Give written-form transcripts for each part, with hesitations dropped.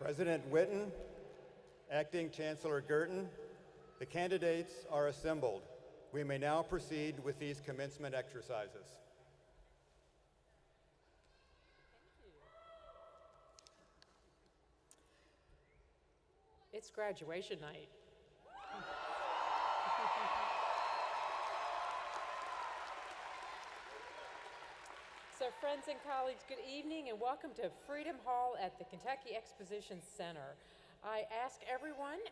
President Whitten, Acting Chancellor Girton, the candidates are assembled. We may now proceed with these commencement exercises. It's graduation night. So friends and colleagues, good evening and welcome to Freedom Hall at the Kentucky Exposition Center. I ask everyone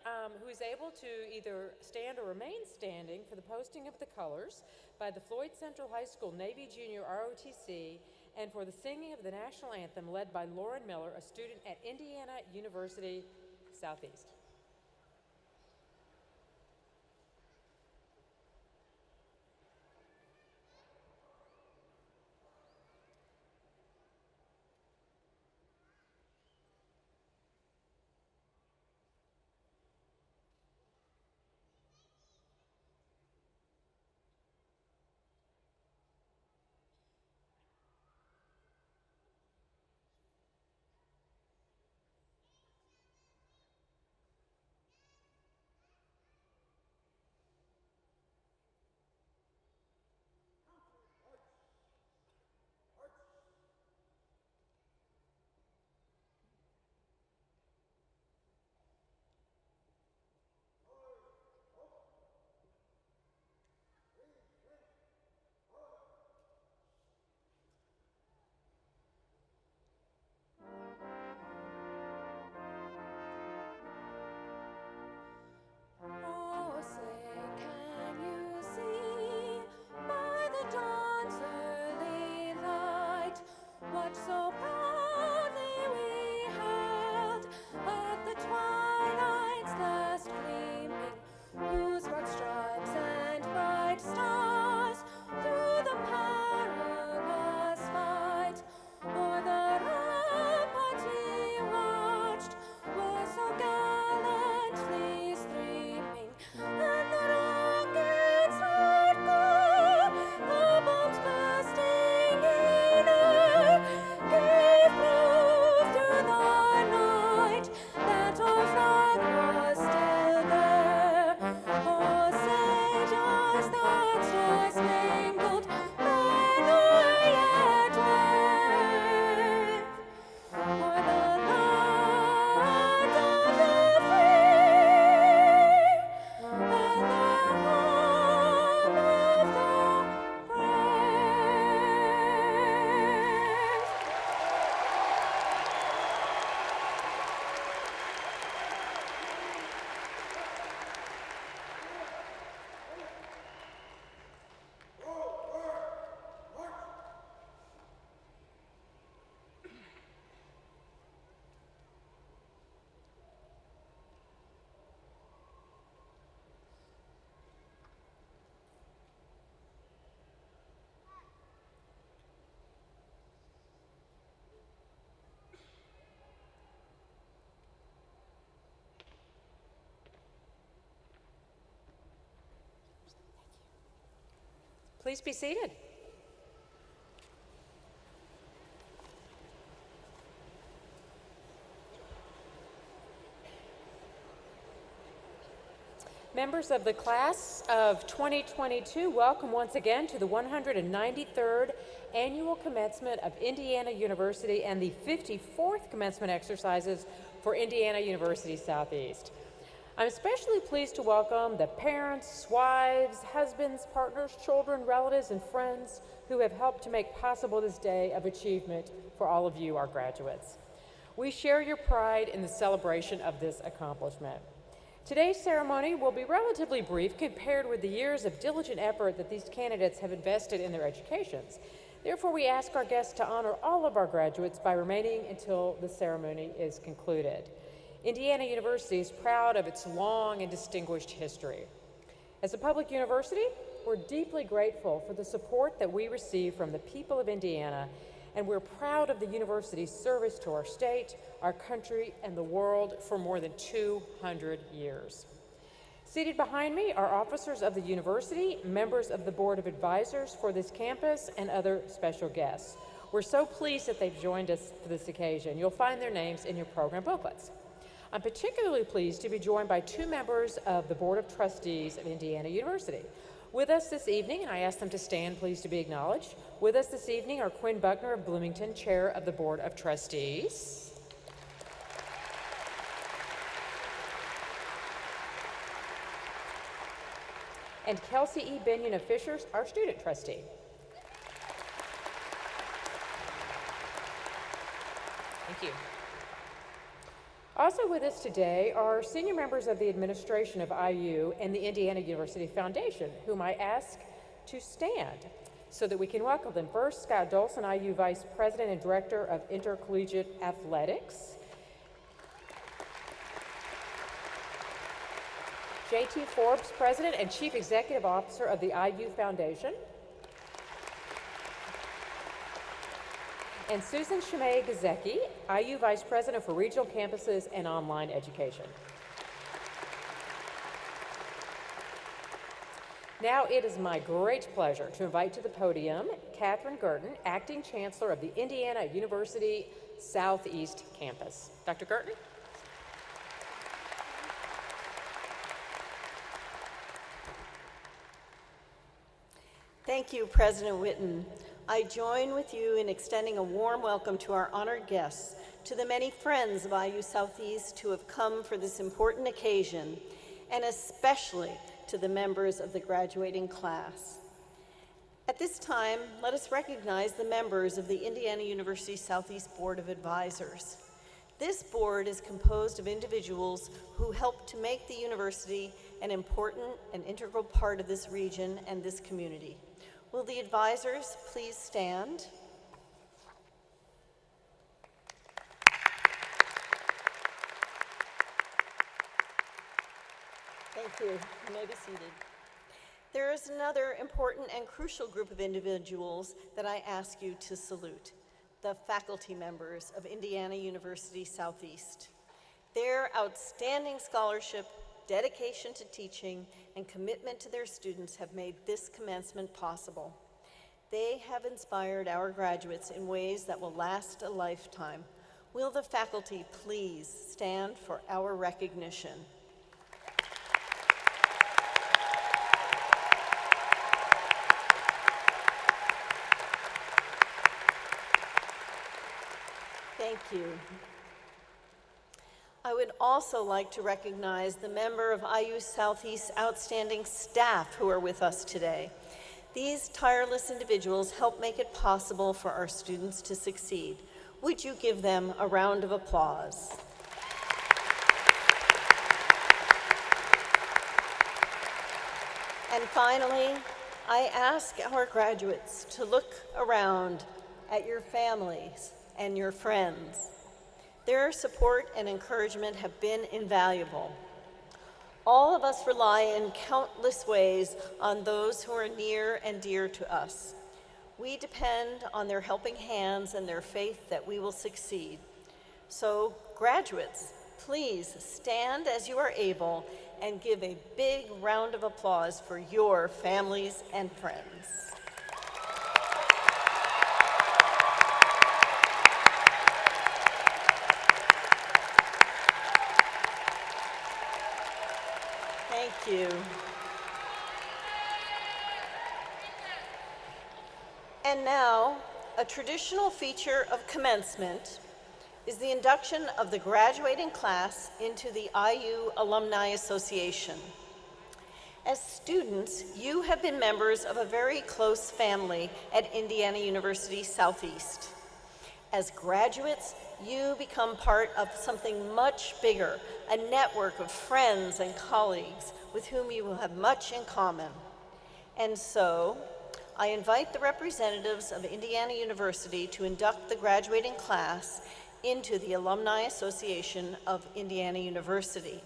who is able to either stand or remain standing for the posting of the colors by the Floyd Central High School Navy Junior ROTC and for the singing of the national anthem led by Lauren Miller, a student at Indiana University Southeast. Please be seated. Members of the class of 2022, welcome once again to the 193rd Annual Commencement of Indiana University and the 54th Commencement Exercises for Indiana University Southeast. I'm especially pleased to welcome the parents, wives, husbands, partners, children, relatives, and friends who have helped to make possible this day of achievement for all of you, our graduates. We share your pride in the celebration of this accomplishment. Today's ceremony will be relatively brief compared with the years of diligent effort that these candidates have invested in their educations. Therefore, we ask our guests to honor all of our graduates by remaining until the ceremony is concluded. Indiana University is proud of its long and distinguished history. As a public university, we're deeply grateful for the support that we receive from the people of Indiana, and we're proud of the university's service to our state, our country, and the world for more than 200 years. Seated behind me are officers of the university, members of the Board of Advisors for this campus, and other special guests. We're so pleased that they've joined us for this occasion. You'll find their names in your program booklets. I'm particularly pleased to be joined by two members of the Board of Trustees of Indiana University. With us this evening, and I ask them to stand, please, to be acknowledged. With us this evening are Quinn Buckner of Bloomington, Chair of the Board of Trustees. And Kelsey E. Binion of Fishers, our Student Trustee. Thank you. Also with us today are senior members of the administration of IU and the Indiana University Foundation, whom I ask to stand so that we can welcome them. First, Scott Dolson, IU Vice President and Director of Intercollegiate Athletics. J.T. Forbes, President and Chief Executive Officer of the IU Foundation. And Susan Shemay Gazecki, IU Vice President for Regional Campuses and Online Education. Now it is my great pleasure to invite to the podium Katherine Gurton, Acting Chancellor of the Indiana University Southeast Campus. Dr. Gurton? Thank you, President Whitten. I join with you in extending a warm welcome to our honored guests, to the many friends of IU Southeast who have come for this important occasion, and especially to the members of the graduating class. At this time, let us recognize the members of the Indiana University Southeast Board of Advisors. This board is composed of individuals who help to make the university an important and integral part of this region and this community. Will the advisors please stand? Thank you. You may be seated. There is another important and crucial group of individuals that I ask you to salute, the faculty members of Indiana University Southeast. Their outstanding scholarship, dedication to teaching, and commitment to their students have made this commencement possible. They have inspired our graduates in ways that will last a lifetime. Will the faculty please stand for our recognition? Thank you. I would also like to recognize the member of IU Southeast's outstanding staff who are with us today. These tireless individuals help make it possible for our students to succeed. Would you give them a round of applause? And finally, I ask our graduates to look around at your families and your friends. Their support and encouragement have been invaluable. All of us rely in countless ways on those who are near and dear to us. We depend on their helping hands and their faith that we will succeed. So, graduates, please stand as you are able and give a big round of applause for your families and friends. Thank you. And now, a traditional feature of commencement is the induction of the graduating class into the IU Alumni Association. As students, you have been members of a very close family at Indiana University Southeast. As graduates, you become part of something much bigger, a network of friends and colleagues with whom you will have much in common. And so, I invite the representatives of Indiana University to induct the graduating class into the Alumni Association of Indiana University.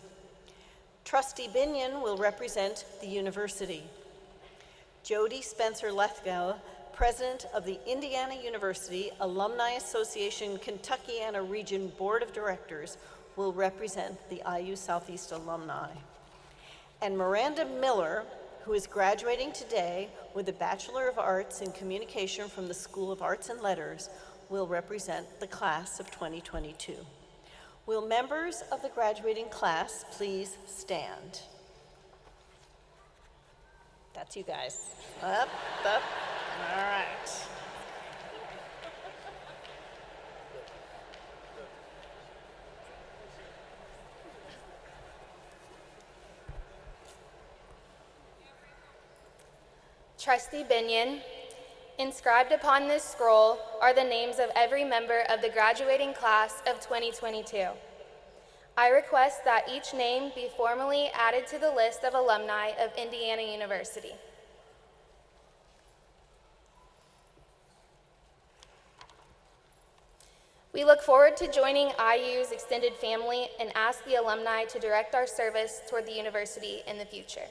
Trustee Binion will represent the university. Jody Spencer Lethgow, President of the Indiana University Alumni Association Kentuckiana Region Board of Directors, will represent the IU Southeast alumni. And Miranda Miller, who is graduating today with a Bachelor of Arts in Communication from the School of Arts and Letters, will represent the class of 2022. Will members of the graduating class please stand? That's you guys. Up, up. All right. Trustee Binion, inscribed upon this scroll are the names of every member of the graduating class of 2022. I request that each name be formally added to the list of alumni of Indiana University. We look forward to joining IU's extended family and ask the alumni to direct our service toward the university in the future.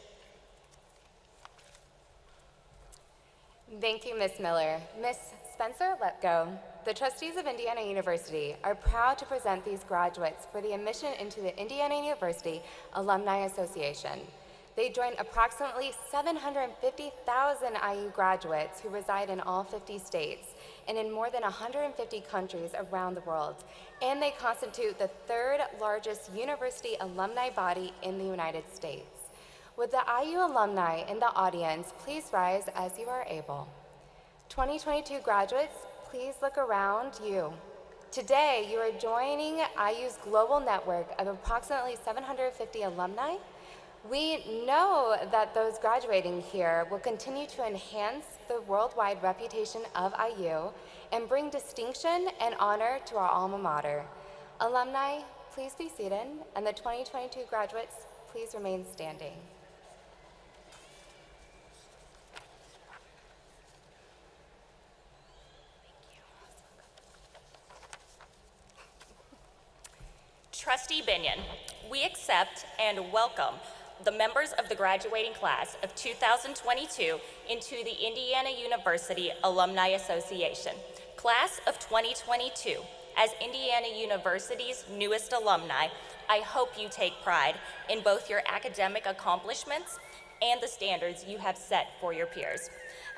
Thank you, Ms. Miller. Ms. Spencer Letgo, the trustees of Indiana University are proud to present these graduates for the admission into the Indiana University Alumni Association. They join approximately 750,000 IU graduates who reside in all 50 states and in more than 150 countries around the world, and they constitute the third largest university alumni body in the United States. Would the IU alumni in the audience please rise as you are able? 2022 graduates, please look around you. Today, you are joining IU's global network of approximately 750 alumni. We know that those graduating here will continue to enhance the worldwide reputation of IU and bring distinction and honor to our alma mater. Alumni, please be seated, and the 2022 graduates, please remain standing. Trustee Binion, we accept and welcome the members of the graduating class of 2022 into the Indiana University Alumni Association. Class of 2022, as Indiana University's newest alumni, I hope you take pride in both your academic accomplishments and the standards you have set for your peers.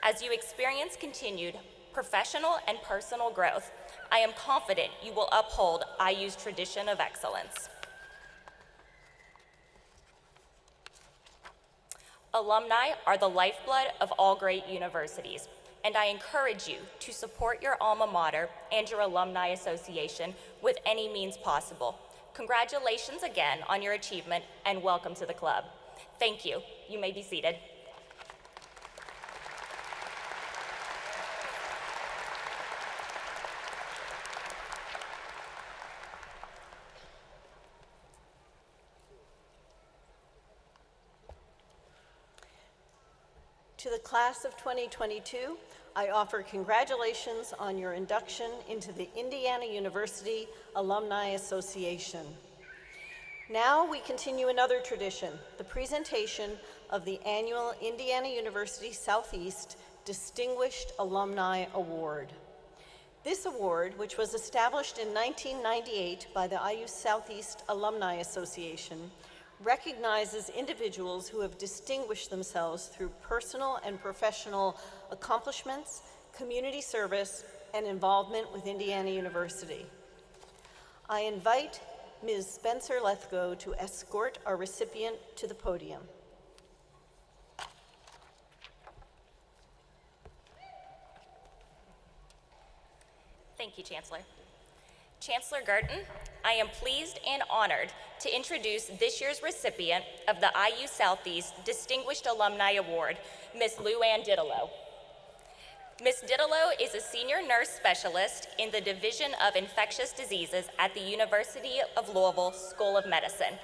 As you experience continued professional and personal growth, I am confident you will uphold IU's tradition of excellence. Alumni are the lifeblood of all great universities, and I encourage you to support your alma mater and your alumni association with any means possible. Congratulations again on your achievement, and welcome to the club. Thank you. You may be seated. To the class of 2022, I offer congratulations on your induction into the Indiana University Alumni Association. Now we continue another tradition, the presentation of the annual Indiana University Southeast Distinguished Alumni Award. This award, which was established in 1998 by the IU Southeast Alumni Association, recognizes individuals who have distinguished themselves through personal and professional accomplishments, community service, and involvement with Indiana University. I invite Ms. Spencer Lethgo to escort our recipient to the podium. Thank you, Chancellor. Chancellor Gertin, I am pleased and honored to introduce this year's recipient of the IU Southeast Distinguished Alumni Award, Ms. Lou Ann Didelot. Ms. Didelot is a senior nurse specialist in the Division of Infectious Diseases at the University of Louisville School of Medicine.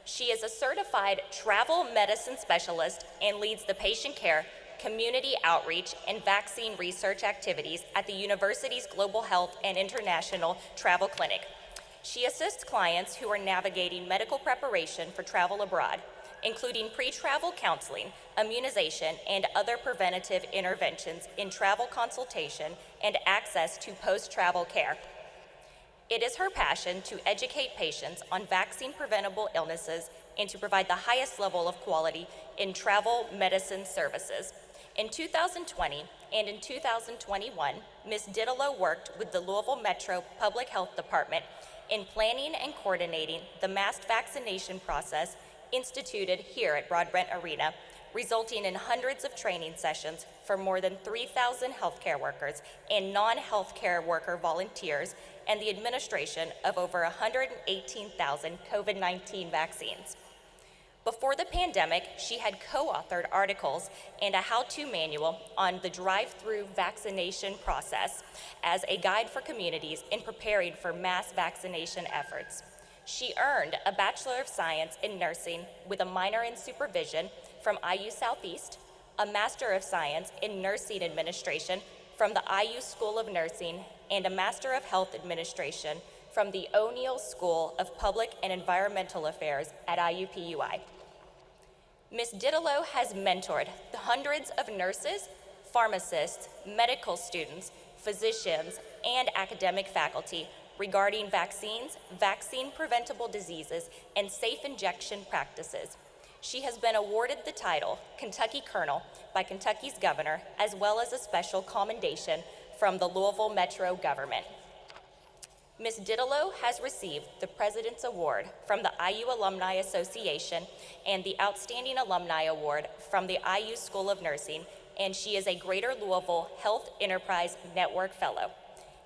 She is a certified travel medicine specialist and leads the patient care, community outreach, and vaccine research activities at the university's Global Health and International Travel Clinic. She assists clients who are navigating medical preparation for travel abroad, including pre-travel counseling, immunization, and other preventative interventions in travel consultation and access to post-travel care. It is her passion to educate patients on vaccine-preventable illnesses and to provide the highest level of quality in travel medicine services. In 2020 and in 2021, Ms. Didelot worked with the Louisville Metro Public Health Department in planning and coordinating the mass vaccination process instituted here at Broadbent Arena, resulting in hundreds of training sessions for more than 3,000 healthcare workers and non-healthcare worker volunteers, and the administration of over 118,000 COVID-19 vaccines. Before the pandemic, she had co-authored articles and a how-to manual on the drive-through vaccination process as a guide for communities in preparing for mass vaccination efforts. She earned a Bachelor of Science in Nursing with a minor in supervision from IU Southeast, a Master of Science in Nursing Administration from the IU School of Nursing, and a Master of Health Administration from the O'Neill School of Public and Environmental Affairs at IUPUI. Ms. Didelot has mentored the hundreds of nurses, pharmacists, medical students, physicians, and academic faculty regarding vaccines, vaccine-preventable diseases, and safe injection practices. She has been awarded the title Kentucky Colonel by Kentucky's governor, as well as a special commendation from the Louisville Metro government. Ms. Didelot has received the President's Award from the IU Alumni Association and the Outstanding Alumni Award from the IU School of Nursing, and she is a Greater Louisville Health Enterprise Network Fellow.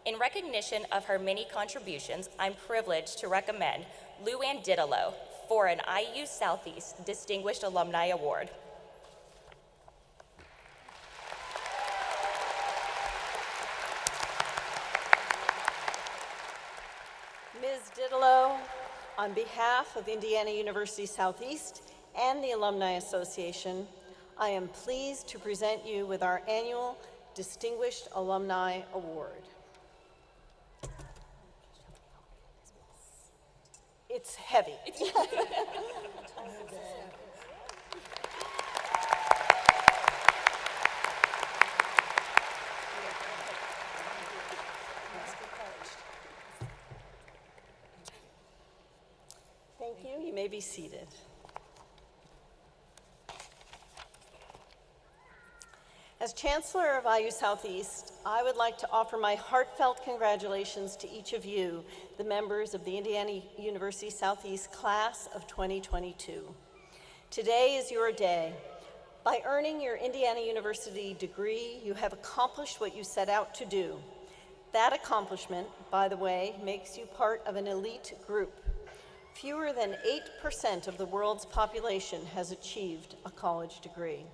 In recognition of her many contributions, I'm privileged to recommend Lou Ann Didelot for an IU Southeast Distinguished Alumni Award. Ms. Didelot, on behalf of Indiana University Southeast and the Alumni Association, I am pleased to present you with our annual Distinguished Alumni Award. It's heavy. Thank you. You may be seated. As Chancellor of IU Southeast, I would like to offer my heartfelt congratulations to each of you, the members of the Indiana University Southeast class of 2022. Today is your day. By earning your Indiana University degree, you have accomplished what you set out to do. That accomplishment, by the way, makes you part of an elite group. Fewer than 8% of the world's population has achieved a college degree.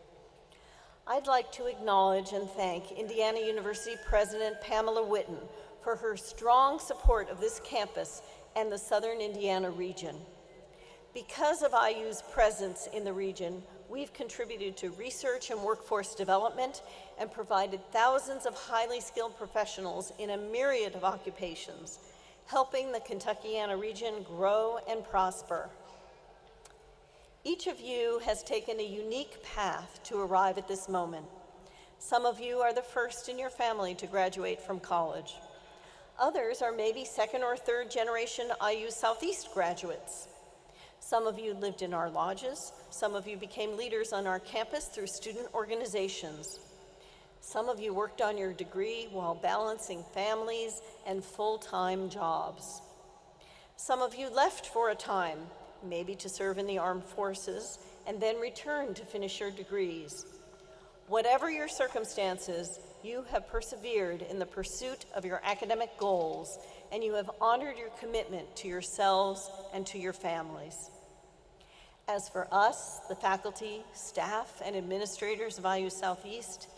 I'd like to acknowledge and thank Indiana University President Pamela Whitten for her strong support of this campus and the Southern Indiana region. Because of IU's presence in the region, we've contributed to research and workforce development and provided thousands of highly skilled professionals in a myriad of occupations, helping the Kentuckiana region grow and prosper. Each of you has taken a unique path to arrive at this moment. Some of you are the first in your family to graduate from college. Others are maybe second or third generation IU Southeast graduates. Some of you lived in our lodges. Some of you became leaders on our campus through student organizations. Some of you worked on your degree while balancing families and full-time jobs. Some of you left for a time, maybe to serve in the armed forces, and then returned to finish your degrees. Whatever your circumstances, you have persevered in the pursuit of your academic goals, and you have honored your commitment to yourselves and to your families. As for us, the faculty, staff, and administrators of IU Southeast,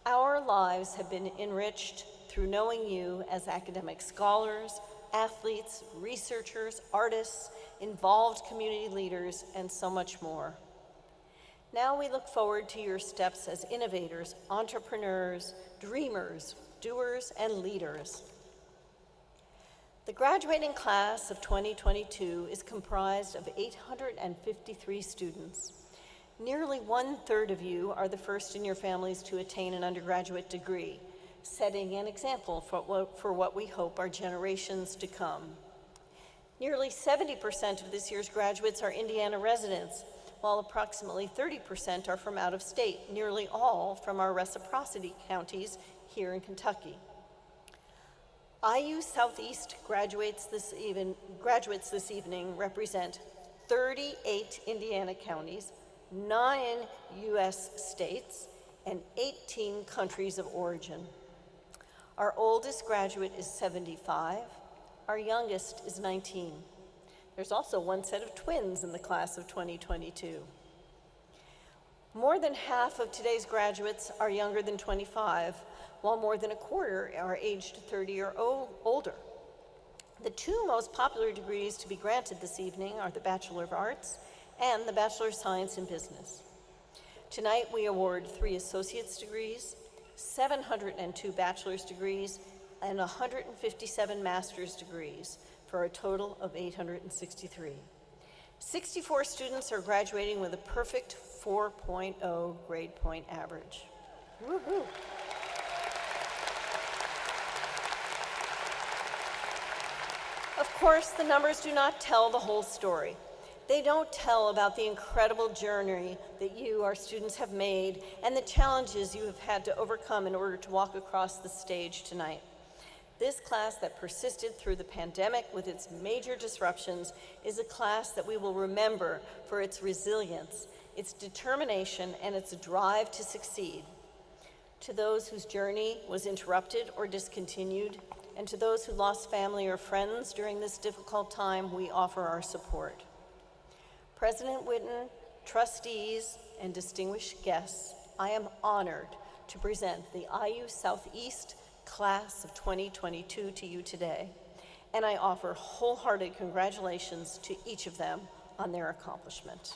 our lives have been enriched through knowing you as academic scholars, athletes, researchers, artists, involved community leaders, and so much more. Now we look forward to your steps as innovators, entrepreneurs, dreamers, doers, and leaders. The graduating class of 2022 is comprised of 853 students. Nearly 1/3 of you are the first in your families to attain an undergraduate degree, setting an example for what we hope are generations to come. Nearly 70% of this year's graduates are Indiana residents, while approximately 30% are from out of state, nearly all from our reciprocity counties here in Kentucky. IU Southeast graduates this evening represent 38 Indiana counties, 9 U.S. states, and 18 countries of origin. Our oldest graduate is 75. Our youngest is 19. There's also one set of twins in the class of 2022. More than half of today's graduates are younger than 25, while more than a quarter are aged 30 or older. The two most popular degrees to be granted this evening are the Bachelor of Arts and the Bachelor of Science in Business. Tonight we award 3 associate's degrees, 702 bachelor's degrees, and 157 master's degrees, for a total of 863. 64 students are graduating with a perfect 4.0 grade point average. Woo-hoo. Of course, the numbers do not tell the whole story. They don't tell about the incredible journey that you, our students, have made and the challenges you have had to overcome in order to walk across the stage tonight. This class that persisted through the pandemic with its major disruptions is a class that we will remember for its resilience, its determination, and its drive to succeed. To those whose journey was interrupted or discontinued, and to those who lost family or friends during this difficult time, we offer our support. President Whitten, trustees, and distinguished guests, I am honored to present the IU Southeast Class of 2022 to you today, and I offer wholehearted congratulations to each of them on their accomplishment.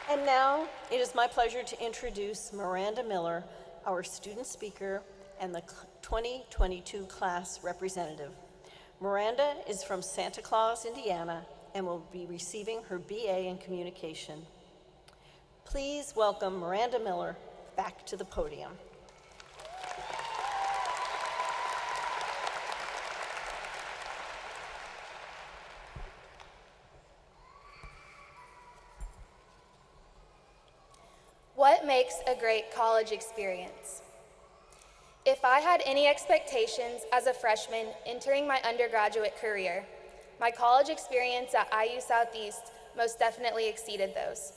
And now, it is my pleasure to introduce Miranda Miller, our student speaker and the 2022 class representative. Miranda is from Santa Claus, Indiana, and will be receiving her BA in Communication. Please welcome Miranda Miller back to the podium. What makes a great college experience? If I had any expectations as a freshman entering my undergraduate career, my college experience at IU Southeast most definitely exceeded those.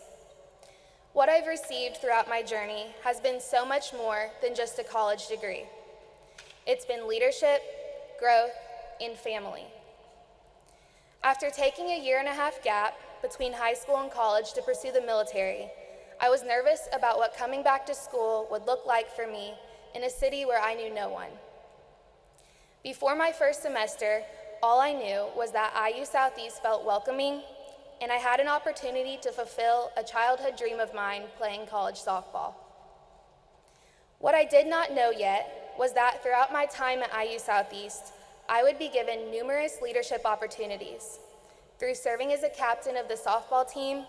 What I've received throughout my journey has been so much more than just a college degree. It's been leadership, growth, and family. After taking a 1.5-year gap between high school and college to pursue the military, I was nervous about what coming back to school would look like for me in a city where I knew no one. Before my first semester, all I knew was that IU Southeast felt welcoming, and I had an opportunity to fulfill a childhood dream of mine playing college softball. What I did not know yet was that throughout my time at IU Southeast, I would be given numerous leadership opportunities through serving as a captain of the softball team,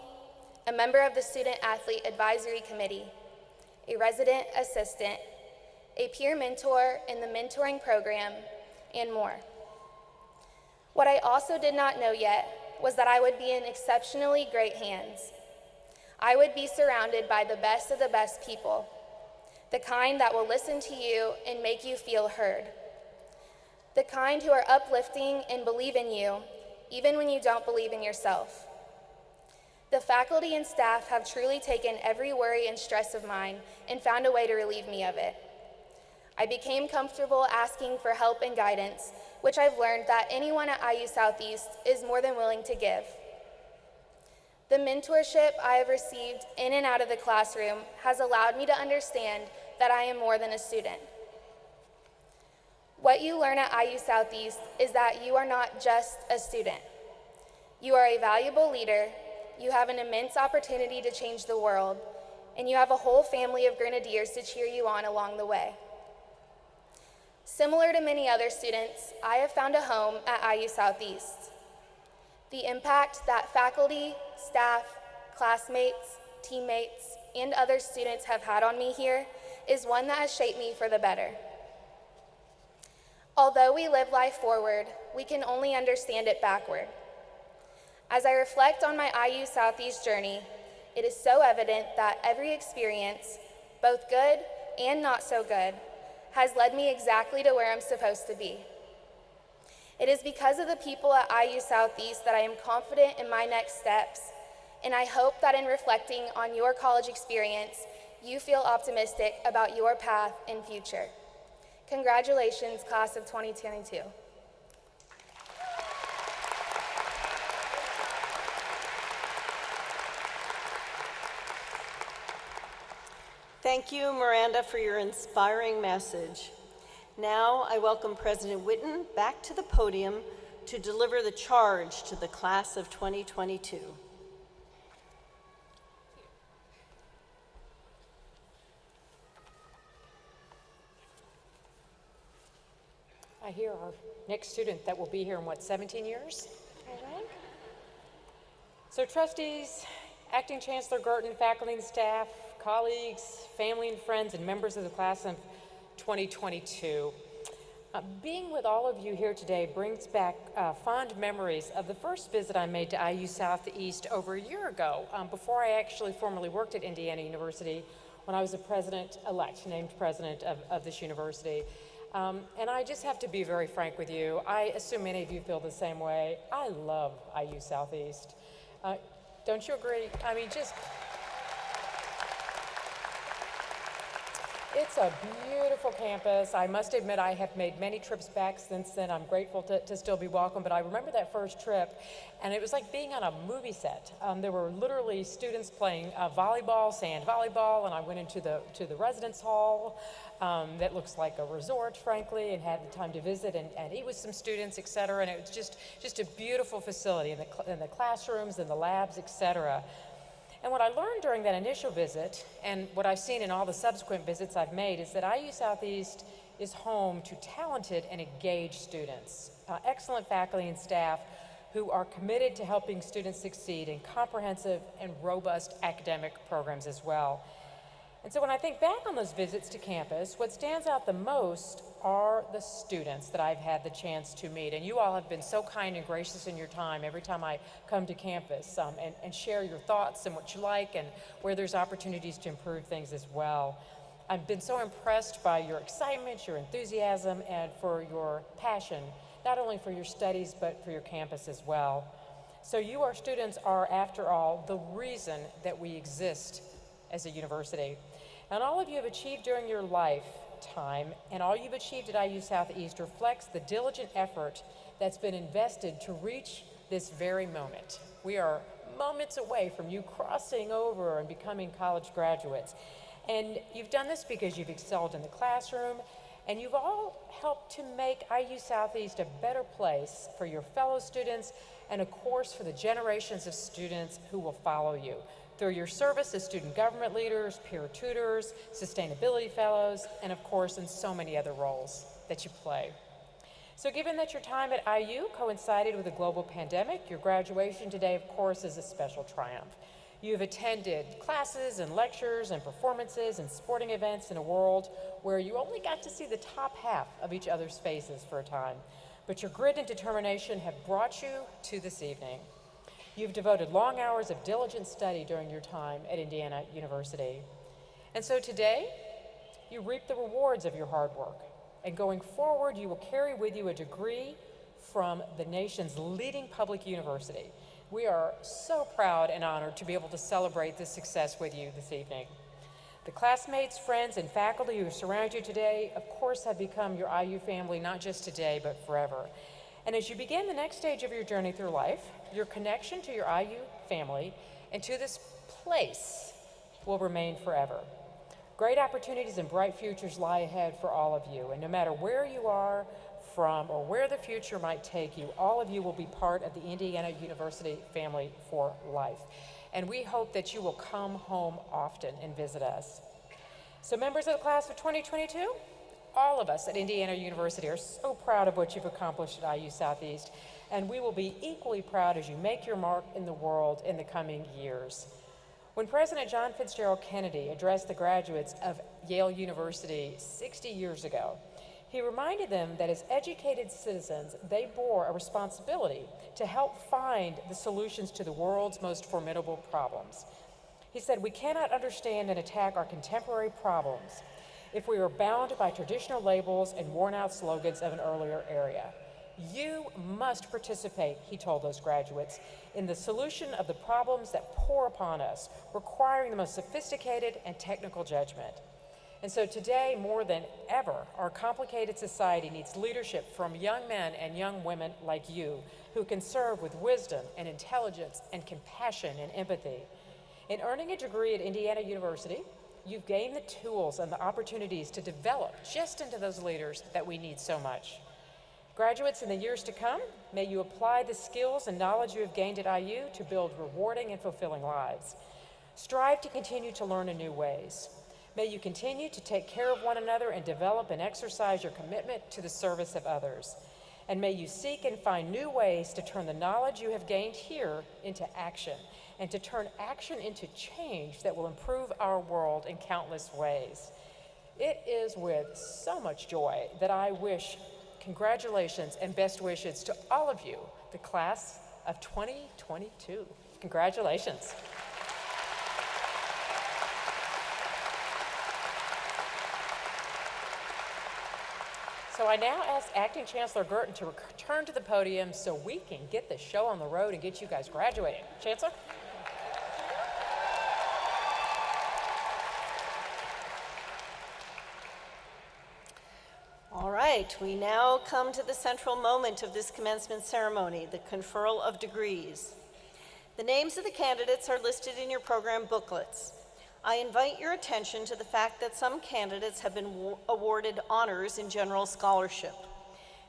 a member of the Student Athlete Advisory Committee, a resident assistant, a peer mentor in the mentoring program, and more. What I also did not know yet was that I would be in exceptionally great hands. I would be surrounded by the best of the best people, the kind that will listen to you and make you feel heard, the kind who are uplifting and believe in you even when you don't believe in yourself. The faculty and staff have truly taken every worry and stress of mine and found a way to relieve me of it. I became comfortable asking for help and guidance, which I've learned that anyone at IU Southeast is more than willing to give. The mentorship I have received in and out of the classroom has allowed me to understand that I am more than a student. What you learn at IU Southeast is that you are not just a student. You are a valuable leader, you have an immense opportunity to change the world, and you have a whole family of grenadiers to cheer you on along the way. Similar to many other students, I have found a home at IU Southeast. The impact that faculty, staff, classmates, teammates, and other students have had on me here is one that has shaped me for the better. Although we live life forward, we can only understand it backward. As I reflect on my IU Southeast journey, it is so evident that every experience, both good and not so good, has led me exactly to where I'm supposed to be. It is because of the people at IU Southeast that I am confident in my next steps, and I hope that in reflecting on your college experience, you feel optimistic about your path and future. Congratulations, class of 2022. Thank you, Miranda, for your inspiring message. Now I welcome President Whitten back to the podium to deliver the charge to the class of 2022. I hear our next student that will be here in, 17 years? So trustees, Acting Chancellor Girton, faculty and staff, colleagues, family and friends, and members of the class of 2022. Being with all of you here today brings back fond memories of the first visit I made to IU Southeast over a year ago, before I actually formally worked at Indiana University, when I was a president-elect, named president of this university. And I just have to be very frank with you. I assume many of you feel the same way. I love IU Southeast. Don't you agree? I mean, it's a beautiful campus. I must admit I have made many trips back since then. I'm grateful to still be welcome, but I remember that first trip, and it was like being on a movie set. There were literally students playing volleyball, sand volleyball, and I went into the residence hall that looks like a resort, frankly, and had the time to visit and eat with some students, et cetera, and it was just a beautiful facility in the classrooms and the labs, et cetera. And what I learned during that initial visit, and what I've seen in all the subsequent visits I've made, is that IU Southeast is home to talented and engaged students, excellent faculty and staff who are committed to helping students succeed in comprehensive and robust academic programs as well. And so when I think back on those visits to campus, what stands out the most are the students that I've had the chance to meet. And you all have been so kind and gracious in your time every time I come to campus, and share your thoughts and what you like and where there's opportunities to improve things as well. I've been so impressed by your excitement, your enthusiasm, and for your passion, not only for your studies, but for your campus as well. So you, our students, are, after all, the reason that we exist as a university. And all of you have achieved during your lifetime, and all you've achieved at IU Southeast reflects the diligent effort that's been invested to reach this very moment. We are moments away from you crossing over and becoming college graduates. And you've done this because you've excelled in the classroom, and you've all helped to make IU Southeast a better place for your fellow students, and of course for the generations of students who will follow you through your service as student government leaders, peer tutors, sustainability fellows, and of course in so many other roles that you play. So given that your time at IU coincided with a global pandemic, your graduation today, of course, is a special triumph. You've attended classes and lectures and performances and sporting events in a world where you only got to see the top half of each other's faces for a time. But your grit and determination have brought you to this evening. You've devoted long hours of diligent study during your time at Indiana University. And so today, You reap the rewards of your hard work. And going forward, you will carry with you a degree from the nation's leading public university. We are so proud and honored to be able to celebrate this success with you this evening. The classmates, friends, and faculty who surround you today, of course, have become your IU family not just today, but forever. And as you begin the next stage of your journey through life, your connection to your IU family and to this place will remain forever. Great opportunities and bright futures lie ahead for all of you, and no matter where you are from or where the future might take you, all of you will be part of the Indiana University family for life. And we hope that you will come home often and visit us. So members of the class of 2022, all of us at Indiana University are so proud of what you've accomplished at IU Southeast, and we will be equally proud as you make your mark in the world in the coming years. When President John Fitzgerald Kennedy addressed the graduates of Yale University 60 years ago, he reminded them that as educated citizens, they bore a responsibility to help find the solutions to the world's most formidable problems. He said, "We cannot understand and attack our contemporary problems if we are bound by traditional labels and worn-out slogans of an earlier era. You must participate," he told those graduates, "in the solution of the problems that pour upon us, requiring the most sophisticated and technical judgment." And so today, more than ever, our complicated society needs leadership from young men and young women like you, who can serve with wisdom and intelligence and compassion and empathy. In earning a degree at Indiana University, you've gained the tools and the opportunities to develop just into those leaders that we need so much. Graduates, in the years to come, may you apply the skills and knowledge you have gained at IU to build rewarding and fulfilling lives. Strive to continue to learn in new ways. May you continue to take care of one another and develop and exercise your commitment to the service of others. And may you seek and find new ways to turn the knowledge you have gained here into action, and to turn action into change that will improve our world in countless ways. It is with so much joy that I wish congratulations and best wishes to all of you, the class of 2022. Congratulations. So I now ask Acting Chancellor Girton to return to the podium so we can get the show on the road and get you guys graduating. Chancellor? All right, we now come to the central moment of this commencement ceremony, the conferral of degrees. The names of the candidates are listed in your program booklets. I invite your attention to the fact that some candidates have been awarded honors in general scholarship.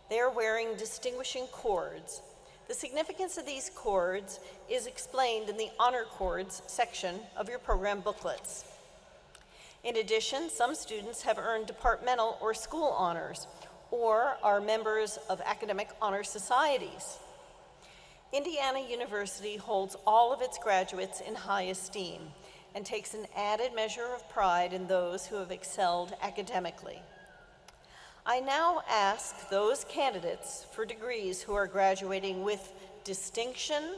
They are wearing distinguishing cords. The significance of these cords is explained in the honor cords section of your program booklets. In addition, some students have earned departmental or school honors, or are members of academic honor societies. Indiana University holds all of its graduates in high esteem and takes an added measure of pride in those who have excelled academically. I now ask those candidates for degrees who are graduating with distinction,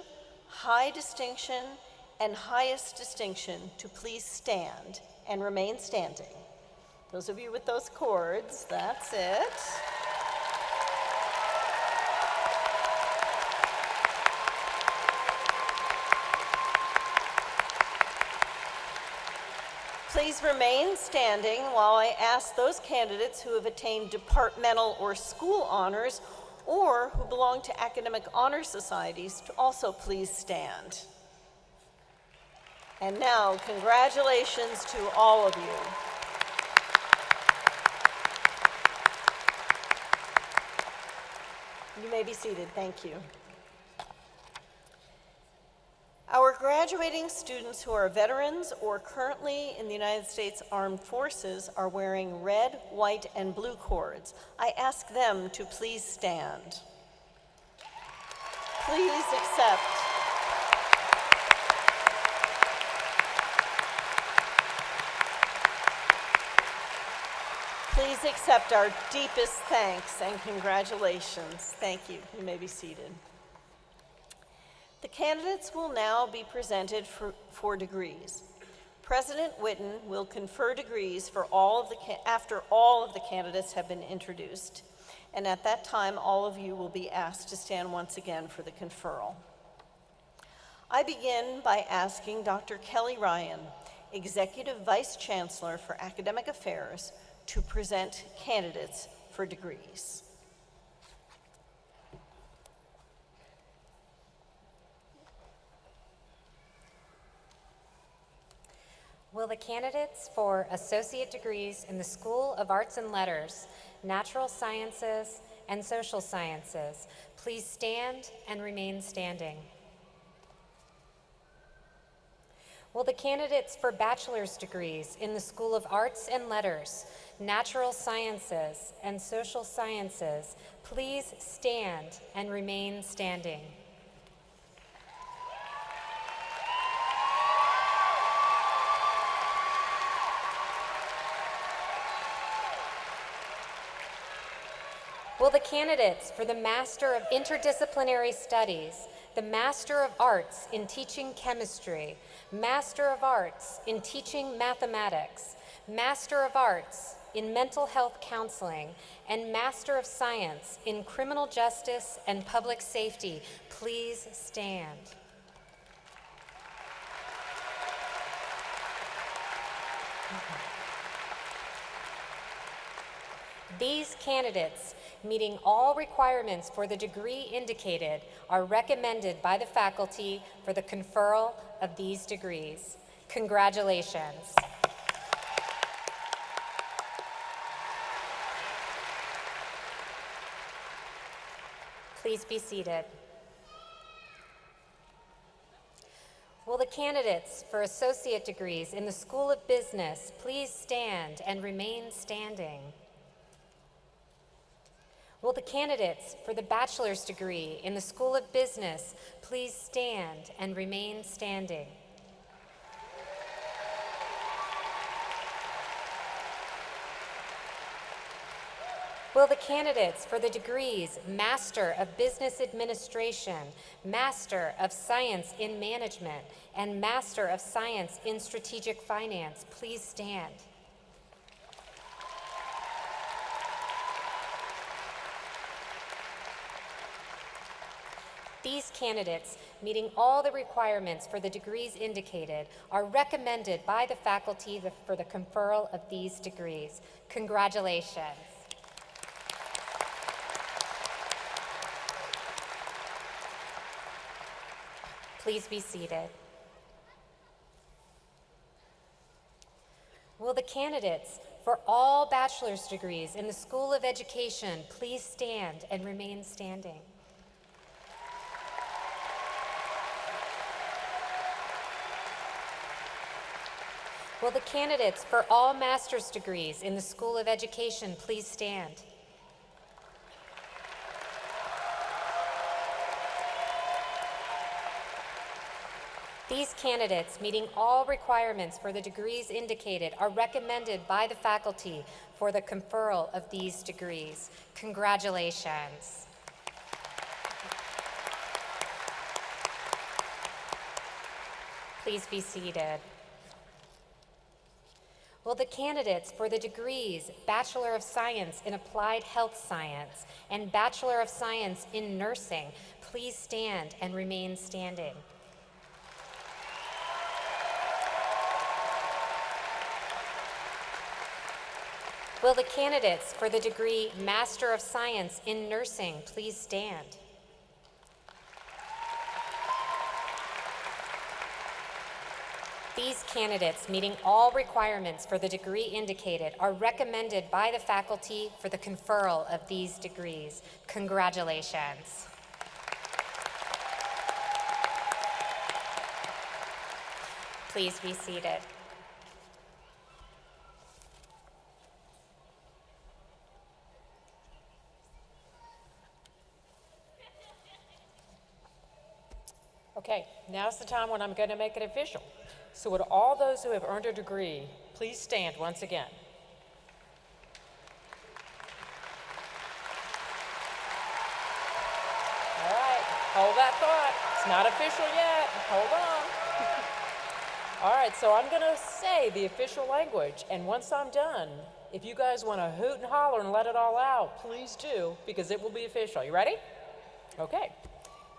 high distinction, and highest distinction to please stand and remain standing. Those of you with those cords, that's it. Please remain standing while I ask those candidates who have attained departmental or school honors or who belong to academic honor societies to also please stand. And now, congratulations to all of you. You may be seated, thank you. Our graduating students who are veterans or currently in the United States Armed Forces are wearing red, white, and blue cords. I ask them to please stand. Please accept. Please accept our deepest thanks and congratulations. Thank you. You may be seated. The candidates will now be presented for degrees. President Whitten will confer degrees for after all of the candidates have been introduced. And at that time, all of you will be asked to stand once again for the conferral. I begin by asking Dr. Kelly Ryan, Executive Vice Chancellor for Academic Affairs, to present candidates for degrees. Will the candidates for associate degrees in the School of Arts and Letters, Natural Sciences, and Social Sciences please stand and remain standing? Will the candidates for bachelor's degrees in the School of Arts and Letters, Natural Sciences, and Social Sciences please stand and remain standing? Will the candidates for the Master of Interdisciplinary Studies, the Master of Arts in Teaching Chemistry, Master of Arts in Teaching Mathematics, Master of Arts in Mental Health Counseling, and Master of Science in Criminal Justice and Public Safety please stand? These candidates, meeting all requirements for the degree indicated, are recommended by the faculty for the conferral of these degrees. Congratulations. Please be seated. Will the candidates for associate degrees in the School of Business please stand and remain standing? Will the candidates for the bachelor's degree in the School of Business please stand and remain standing? Will the candidates for the degrees Master of Business Administration, Master of Science in Management, and Master of Science in Strategic Finance please stand? These candidates, meeting all the requirements for the degrees indicated, are recommended by the faculty for the conferral of these degrees. Congratulations. Please be seated. Will the candidates for all bachelor's degrees in the School of Education please stand and remain standing? Will the candidates for all master's degrees in the School of Education please stand? These candidates, meeting all requirements for the degrees indicated, are recommended by the faculty for the conferral of these degrees. Congratulations. Please be seated. Will the candidates for the degrees Bachelor of Science in Applied Health Science and Bachelor of Science in Nursing please stand and remain standing? Will the candidates for the degree Master of Science in Nursing please stand? These candidates, meeting all requirements for the degree indicated, are recommended by the faculty for the conferral of these degrees. Congratulations. Please be seated. Okay, now's the time when I'm going to make it official. So would all those who have earned a degree please stand once again? All right, hold that thought. It's not official yet. Hold on. All right, so I'm gonna say the official language, and once I'm done, if you guys wanna hoot and holler and let it all out, please do, because it will be official. You ready? Okay.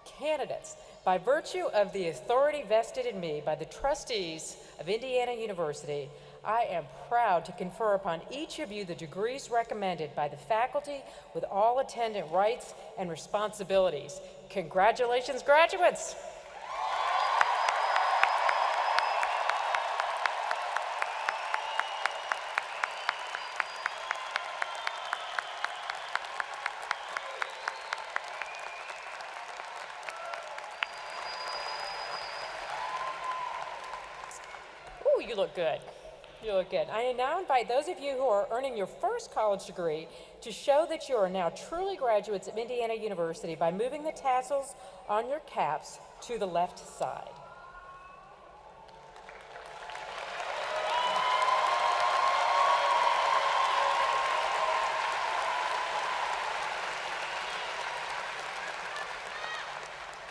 Candidates, by virtue of the authority vested in me by the trustees of Indiana University, I am proud to confer upon each of you the degrees recommended by the faculty with all attendant rights and responsibilities. Congratulations, graduates! Ooh, you look good. You look good. I now invite those of you who are earning your first college degree to show that you are now truly graduates of Indiana University by moving the tassels on your caps to the left side.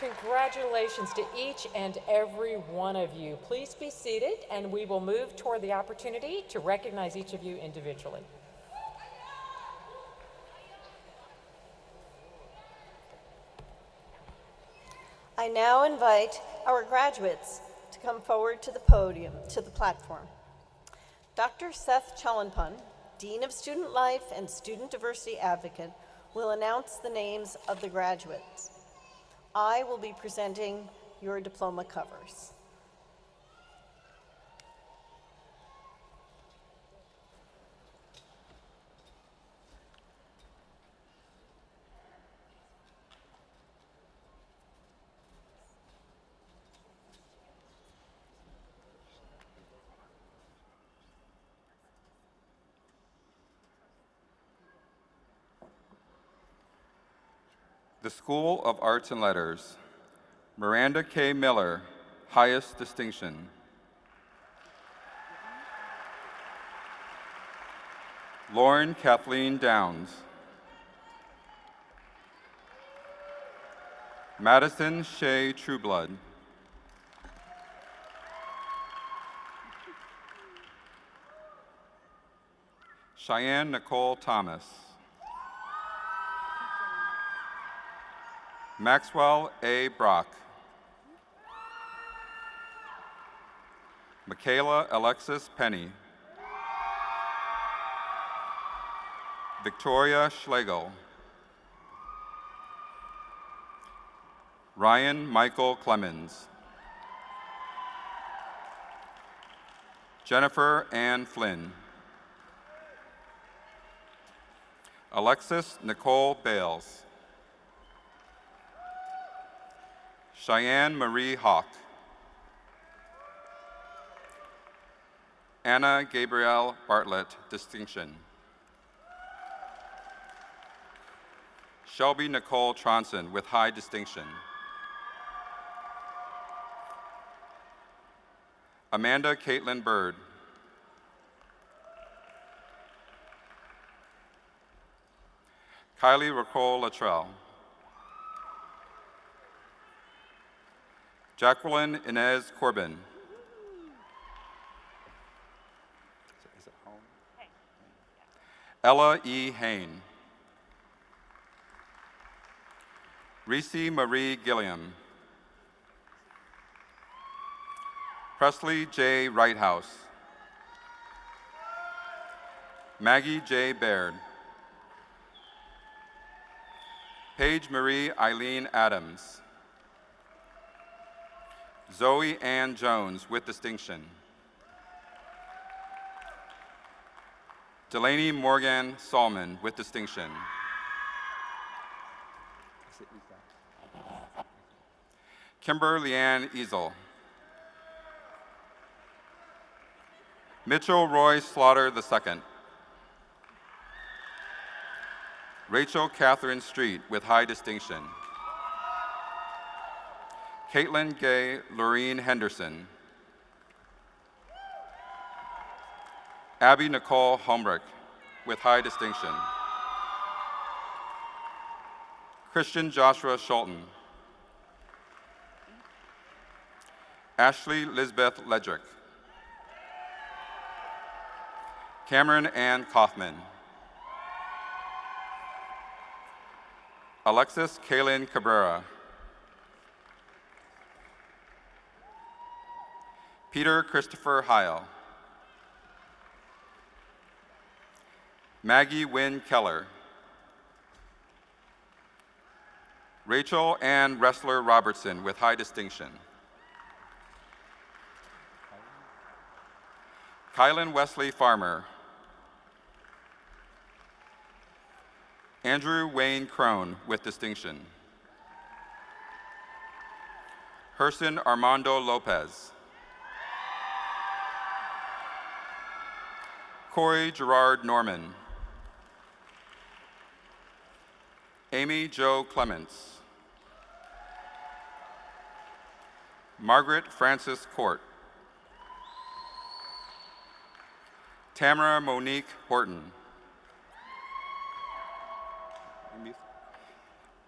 Congratulations to each and every one of you. Please be seated, and we will move toward the opportunity to recognize each of you individually. I now invite our graduates to come forward to the podium, to the platform. Dr. Seth Chalanpun, Dean of Student Life and Student Diversity Advocate, will announce the names of the graduates. I will be presenting your diploma covers. The School of Arts and Letters, Miranda K. Miller, highest distinction. Lauren Kathleen Downs. Madison Shea Trueblood. Cheyenne Nicole Thomas. Maxwell A. Brock. Michaela Alexis Penny. Victoria Schlegel. Ryan Michael Clemens. Jennifer Ann Flynn. Alexis Nicole Bales. Cheyenne Marie Hawk. Anna Gabrielle Bartlett, distinction. Shelby Nicole Tronson with high distinction. Amanda Caitlin Bird. Kylie Racole Luttrell. Jacqueline Inez Corbin. Ella E. Hain. Reese Marie Gilliam. Presley J. Wrighthouse. Maggie J. Baird. Paige Marie Eileen Adams. Zoe Ann Jones with distinction. Delaney Morgan Salmon with distinction. Kimber Leanne Easel. Mitchell Roy Slaughter II. Rachel Catherine Street with high distinction. Caitlin Gay Lorene Henderson. Abby Nicole Hombrick with high distinction. Christian Joshua Schulten. Ashley Lisbeth Ledrick. Cameron Ann Kaufman. Alexis Kaylin Cabrera. Peter Christopher Heil. Maggie Wynn Keller. Rachel Ann Wrestler Robertson with high distinction. Kylan Wesley Farmer. Andrew Wayne Crone with distinction. Herson Armando Lopez. Corey Gerard Norman. Amy Jo Clements. Margaret Frances Court. Tamara Monique Horton.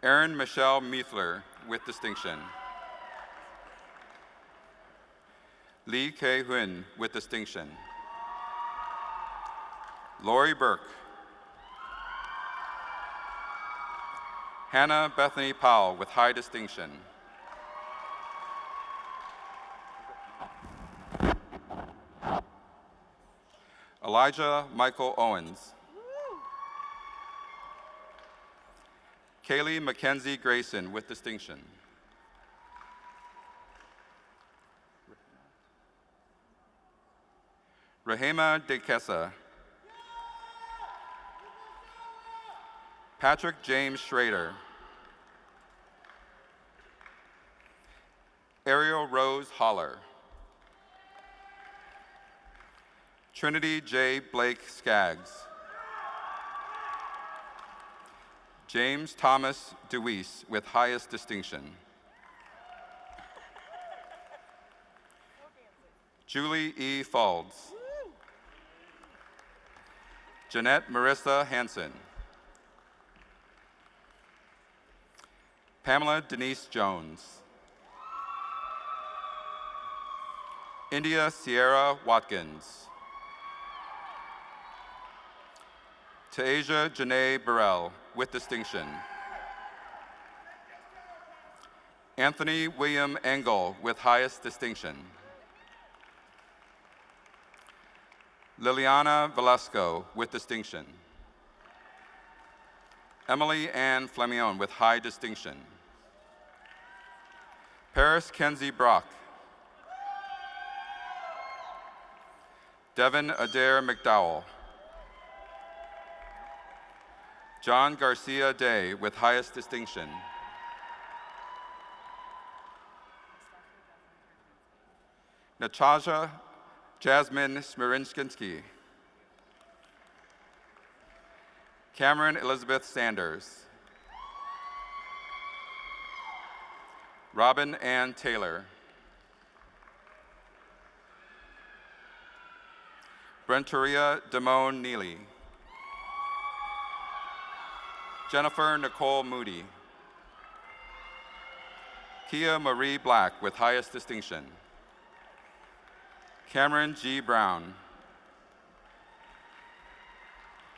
Erin Michelle Miefler with distinction. Lee K. Huynh with distinction. Lori Burke. Hannah Bethany Powell with high distinction. Elijah Michael Owens. Kaylee Mackenzie Grayson with distinction. Rahema De Kessa. Patrick James Schrader. Ariel Rose Holler. Trinity J. Blake Skaggs. James Thomas DeWeese with highest distinction. Julie E. Faulds. Jeanette Marissa Hansen. Pamela Denise Jones. India Sierra Watkins. Tasia Janae Burrell with distinction. Anthony William Engel with highest distinction. Liliana Velasco with distinction. Emily Ann Flamion with high distinction. Paris Kenzie Brock. Devin Adair McDowell. John Garcia Day with highest distinction. Natasha Jasmine Smirinsky. Cameron Elizabeth Sanders. Robin Ann Taylor. Brenteria Damone Neely. Jennifer Nicole Moody. Kia Marie Black with highest distinction. Cameron G. Brown.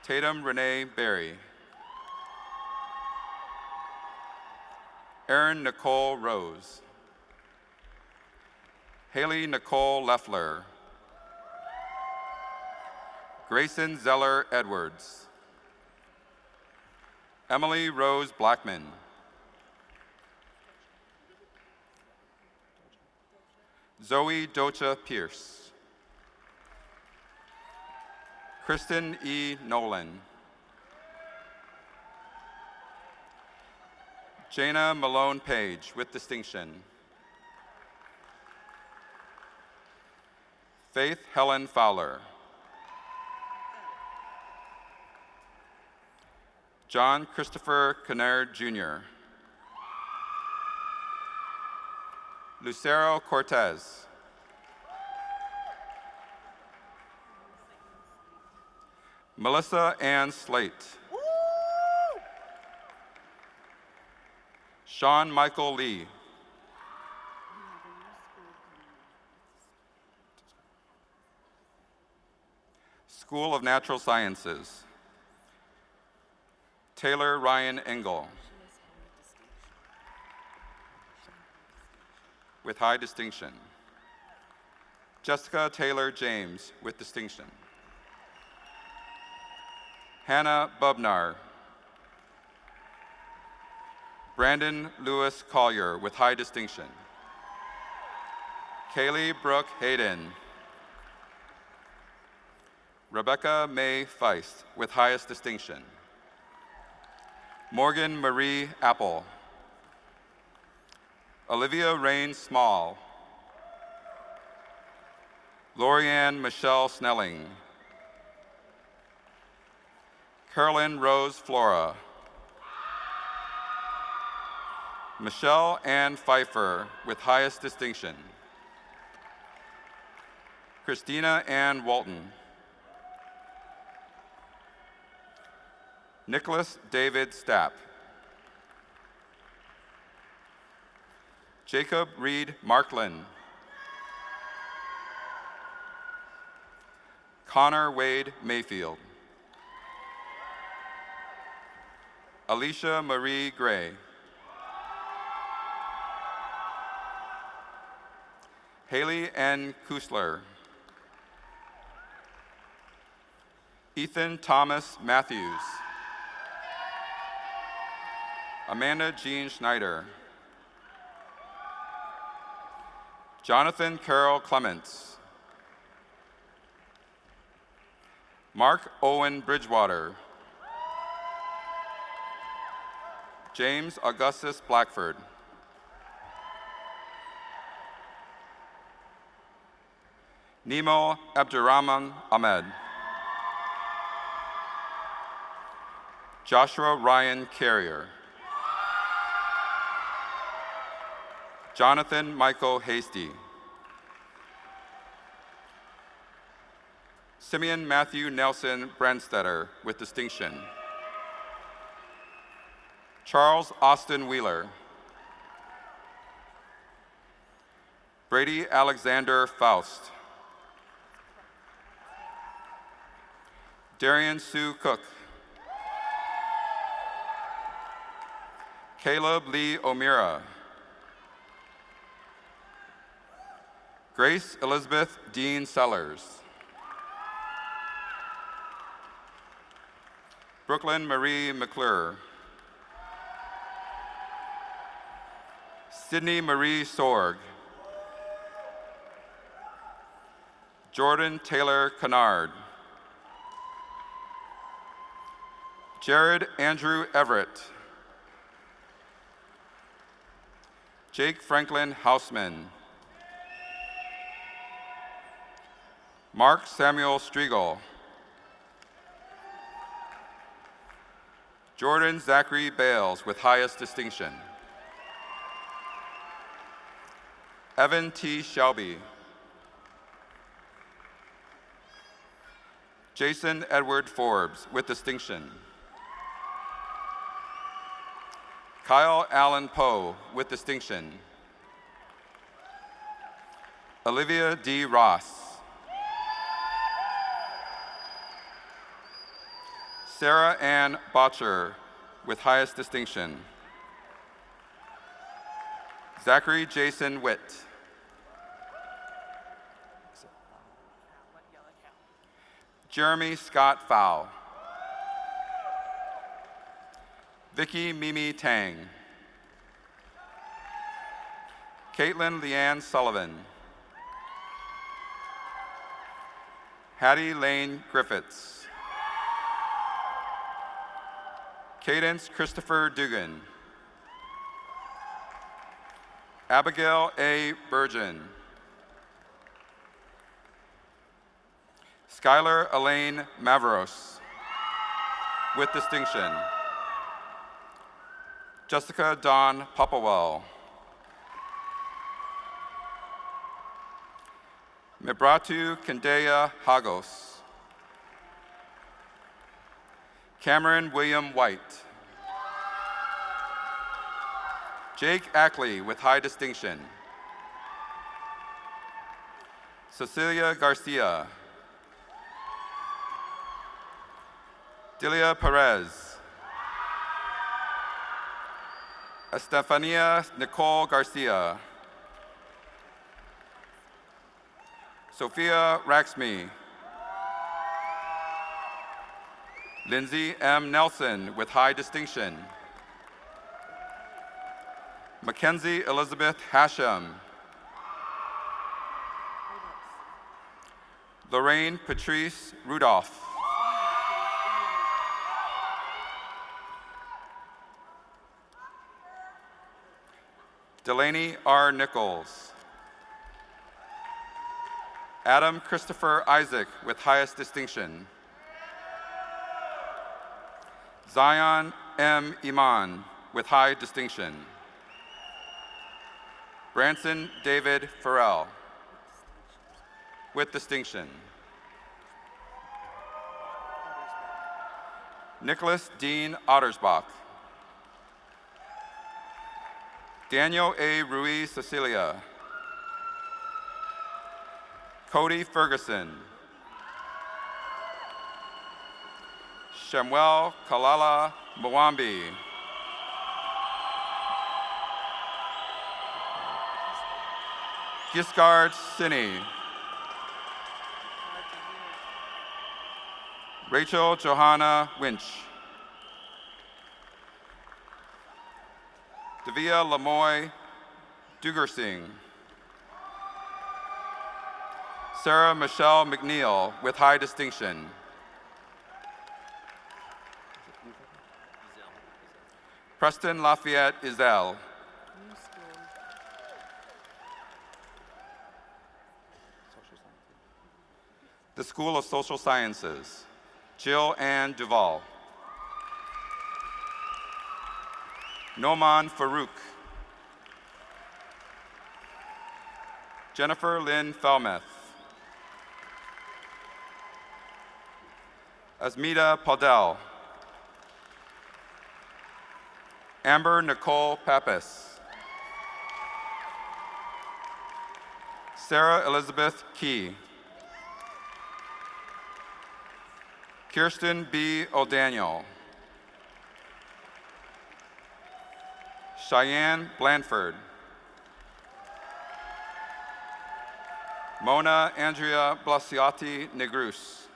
Tatum Renee Berry. Erin Nicole Rose. Haley Nicole Leffler. Grayson Zeller Edwards. Emily Rose Blackman. Zoe Docha Pierce. Kristen E. Nolan. Jana Malone Page with distinction. Faith Helen Fowler. John Christopher Kennard Jr. Lucero Cortez. Melissa Ann Slate. Sean Michael Lee. School of Natural Sciences. Taylor Ryan Engel, with high distinction. Jessica Taylor James, with distinction. Hannah Bubnar. Brandon Lewis Collier, with high distinction. Kaylee Brooke Hayden. Rebecca May Feist, with highest distinction. Morgan Marie Apple. Olivia Rain Small. Lorianne Michelle Snelling. Carolyn Rose Flora. Michelle Ann Pfeiffer, with highest distinction. Christina Ann Walton. Nicholas David Stapp. Jacob Reed Marklin. Connor Wade Mayfield. Alicia Marie Gray. Haley N. Kusler. Ethan Thomas Matthews. Amanda Jean Schneider. Jonathan Carroll Clements. Mark Owen Bridgewater. James Augustus Blackford. Nemo Abdurrahman Ahmed. Joshua Ryan Carrier. Jonathan Michael Hasty. Simeon Matthew Nelson Brandstetter, with distinction. Charles Austin Wheeler. Brady Alexander Faust. Darian Sue Cook. Caleb Lee O'Meara. Grace Elizabeth Dean Sellers. Brooklyn Marie McClure. Sydney Marie Sorg. Jordan Taylor Kennard. Jared Andrew Everett. Jake Franklin Hausman. Mark Samuel Striegel. Jordan Zachary Bales, with highest distinction. Evan T. Shelby. Jason Edward Forbes, with distinction. Kyle Allen Poe, with distinction. Olivia D. Ross. Sarah Ann Botcher, with highest distinction. Zachary Jason Witt. Jeremy Scott Fowl. Vicky Mimi Tang. Caitlin Leanne Sullivan. Hattie Lane Griffiths. Cadence Christopher Dugan. Abigail A. Burgeon. Skylar Elaine Mavros, with distinction. Jessica Dawn Popowell. Mebratu Kendeya Hagos. Cameron William White. Jake Ackley, with high distinction. Cecilia Garcia. Delia Perez. Estefania Nicole Garcia. Sophia Raxme. Lindsay M. Nelson with high distinction. Mackenzie Elizabeth Hashem. Lorraine Patrice Rudolph. Delaney R. Nichols. Adam Christopher Isaac with highest distinction. Zion M. Iman with high distinction. Branson David Farrell with distinction. Nicholas Dean Ottersbach. Daniel A. Ruiz Cecilia. Cody Ferguson. Shemuel Kalala Mwambi. Giscard Sini. Rachel Johanna Winch. Davia Lamoy Dugersing. Sarah Michelle McNeil with high distinction. Preston Lafayette Izell. The School of Social Sciences. Jill Ann Duvall. Noman Farouk. Jennifer Lynn Felmeth. Asmita Paudel. Amber Nicole Pappas. Sarah Elizabeth Key. Kirsten B. O'Daniel. Cheyenne Blanford. Mona Andrea Blasiotti Negrus.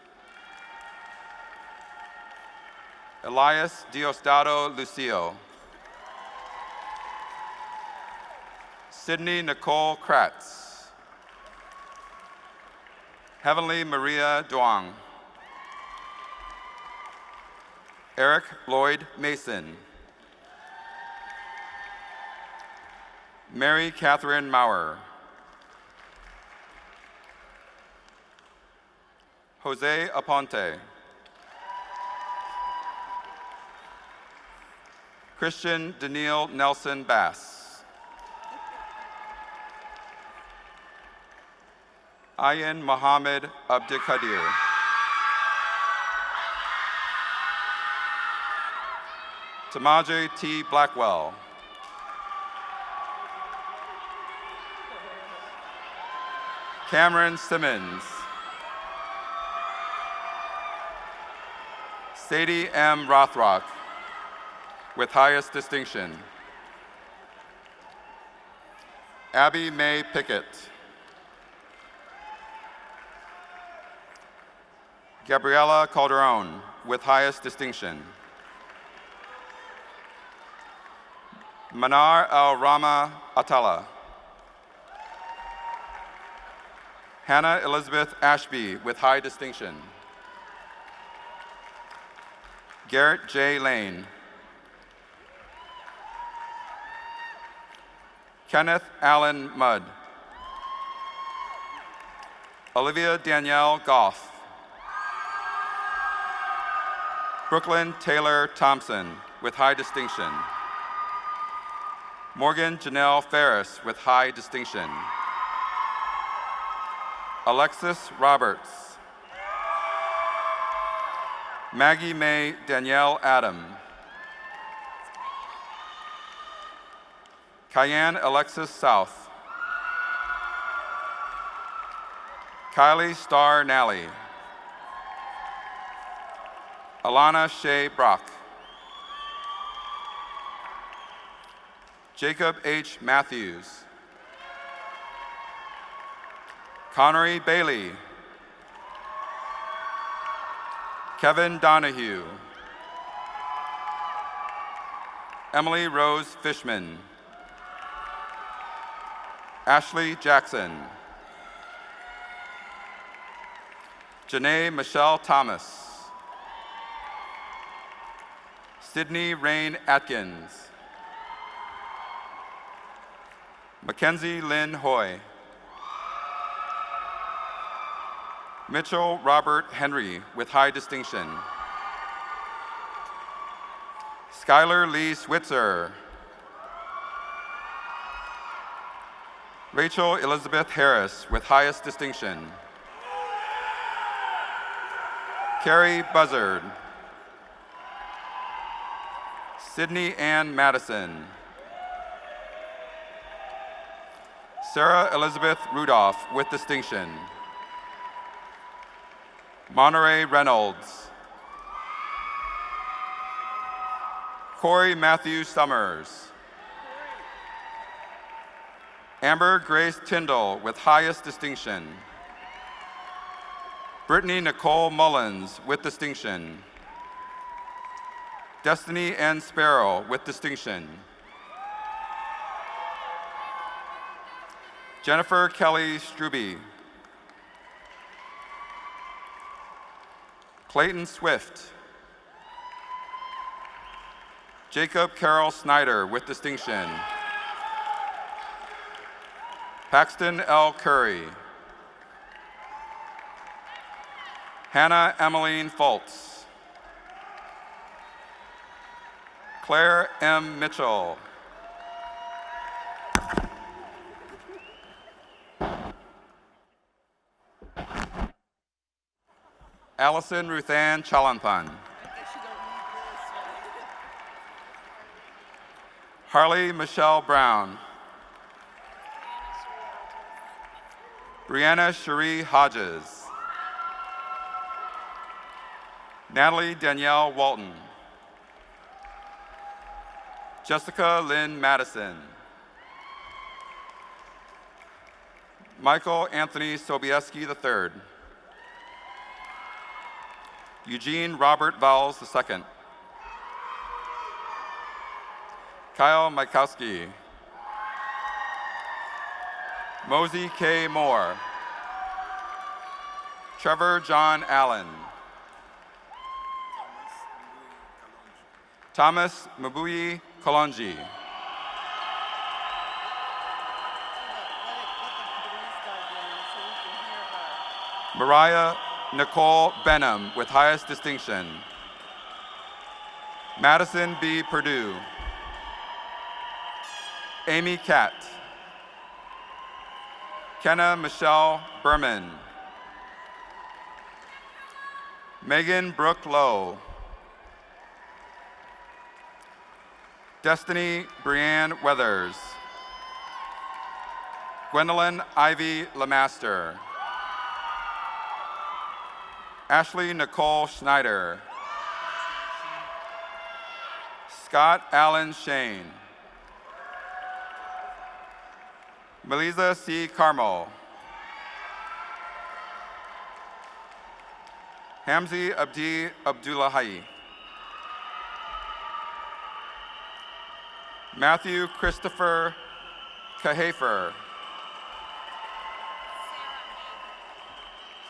Elias Diosdado Lucio. Sydney Nicole Kratz. Heavenly Maria Duong. Eric Lloyd Mason. Mary Catherine Maurer. Jose Aponte. Christian Daniil Nelson Bass. Ayan Mohammed Abdikadir. Tamaje T. Blackwell. Cameron Simmons. Sadie M. Rothrock with highest distinction. Abby Mae Pickett. Gabriela Calderon with highest distinction. Manar Al-Rama Atala. Hannah Elizabeth Ashby with high distinction. Garrett J. Lane. Kenneth Allen Mudd. Olivia Danielle Goff. Brooklyn Taylor Thompson with high distinction. Morgan Janelle Ferris with high distinction. Alexis Roberts. Maggie Mae Danielle Adam. Cayenne Alexis South. Kylie Starr Nally. Alana Shea Brock. Jacob H. Matthews. Connery Bailey. Kevin Donahue. Emily Rose Fishman. Ashley Jackson. Janae Michelle Thomas. Sydney Rain Atkins. Mackenzie Lynn Hoy. Mitchell Robert Henry with high distinction. Skylar Lee Switzer. Rachel Elizabeth Harris with highest distinction. Carrie Buzzard. Sydney Ann Madison. Sarah Elizabeth Rudolph with distinction. Monterey Reynolds. Corey Matthew Summers. Amber Grace Tyndall with highest distinction. Brittany Nicole Mullins with distinction. Destiny N. Sparrow with distinction. Jennifer Kelly Struby. Clayton Swift. Jacob Carroll Snyder with distinction. Paxton L. Curry. Hannah Emmeline Fultz. Claire M. Mitchell. Allison Ruthann Chalanpan. Harley Michelle Brown. Brianna Cherie Hodges. Natalie Danielle Walton. Jessica Lynn Madison. Michael Anthony Sobieski III. Eugene Robert Vowles II. Kyle Mikowski. Mosey K. Moore. Trevor John Allen. Thomas Mabuyi Kalonji. Mariah Nicole Benham with highest distinction. Madison B. Purdue. Amy Catt. Kenna Michelle Berman. Megan Brooke Lowe. Destiny Brianne Weathers. Gwendolyn Ivy Lamaster. Ashley Nicole Schneider. Scott Allen Shane. Melissa C. Carmel. Hamzi Abdi Abdullahi. Matthew Christopher Kahafer.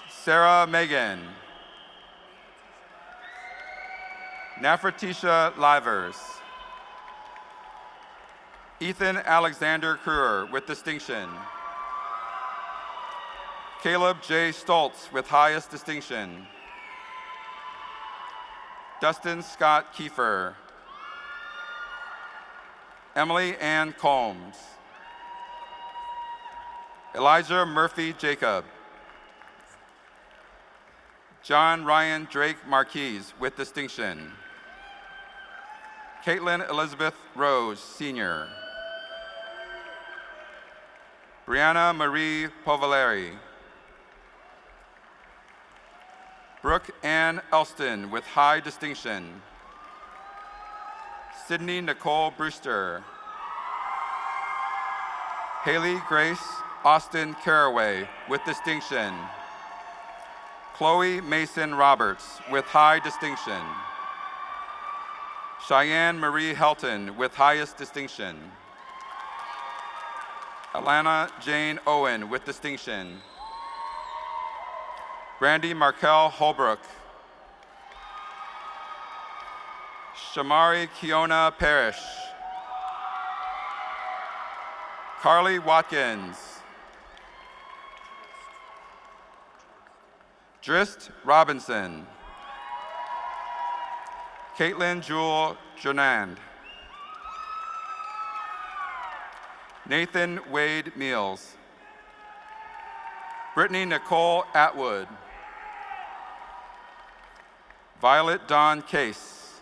Sarah Megan. Nafratisha Livers. Ethan Alexander Kruer with distinction. Caleb J. Stoltz with highest distinction. Dustin Scott Kiefer. Emily Ann Combs. Elijah Murphy Jacob. John Ryan Drake Marquise with distinction. Caitlin Elizabeth Rose, Sr. Brianna Marie Povaleri. Brooke Ann Elston with high distinction. Sydney Nicole Brewster. Haley Grace Austin Caraway with distinction. Chloe Mason Roberts with high distinction. Cheyenne Marie Helton with highest distinction. Alana Jane Owen with distinction. Brandy Markel Holbrook. Shamari Kiona Parrish. Carly Watkins. Drist Robinson. Caitlin Jewel Jonand. Nathan Wade Meals. Brittany Nicole Atwood. Violet Dawn Case.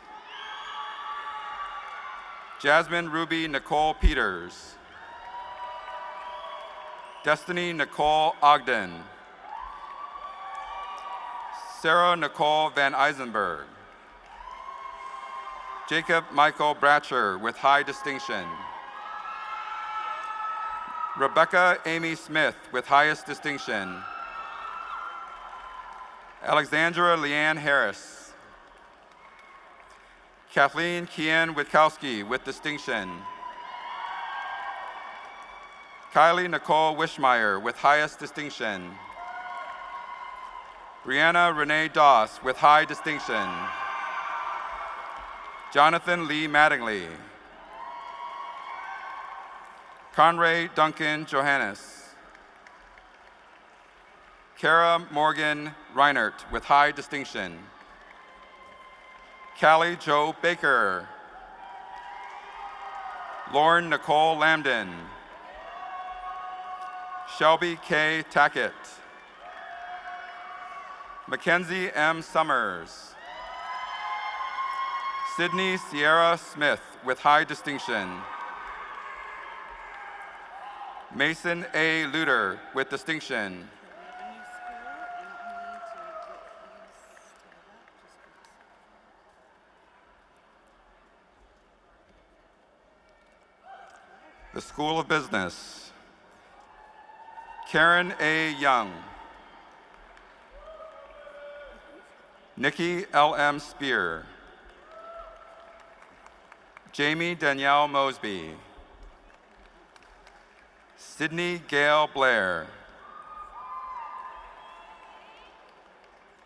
Jasmine Ruby Nicole Peters. Destiny Nicole Ogden. Sarah Nicole Van Eisenberg. Jacob Michael Bratcher with high distinction. Rebecca Amy Smith with highest distinction. Alexandra Leanne Harris. Kathleen Kian Witkowski with distinction. Kylie Nicole Wishmeyer with highest distinction. Brianna Renee Doss with high distinction. Jonathan Lee Mattingly. Conray Duncan Johannes. Kara Morgan Reinert with high distinction. Callie Jo Baker. Lauren Nicole Lambden. Shelby K. Tackett. Mackenzie M. Summers. Sydney Sierra Smith with high distinction. Mason A. Luter with distinction. The School of Business. Karen A. Young. Nikki L.M. Spear. Jamie Danielle Mosby. Sydney Gail Blair.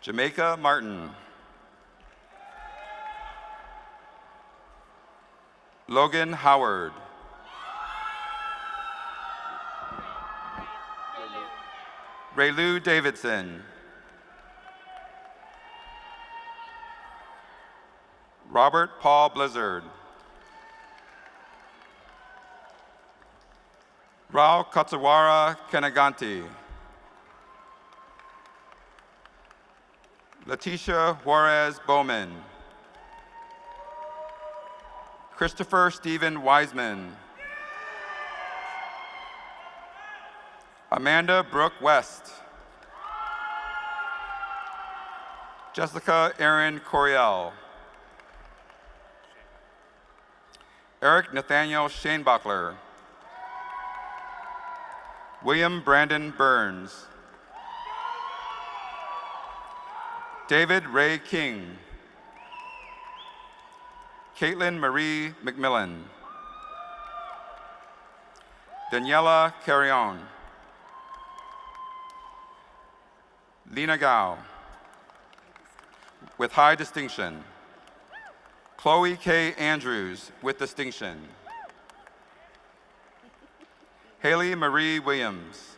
Jamaica Martin. Logan Howard. Raylu Davidson. Robert Paul Blizzard. Rao Katsawara Kenaganti. Leticia Juarez Bowman. Christopher Stephen Wiseman. Amanda Brooke West. Jessica Erin Coriel. Eric Nathaniel Shanebuckler. William Brandon Burns. David Ray King. Caitlin Marie McMillan. Daniela Carrion. Lena Gao with high distinction. Chloe K. Andrews with distinction. Haley Marie Williams.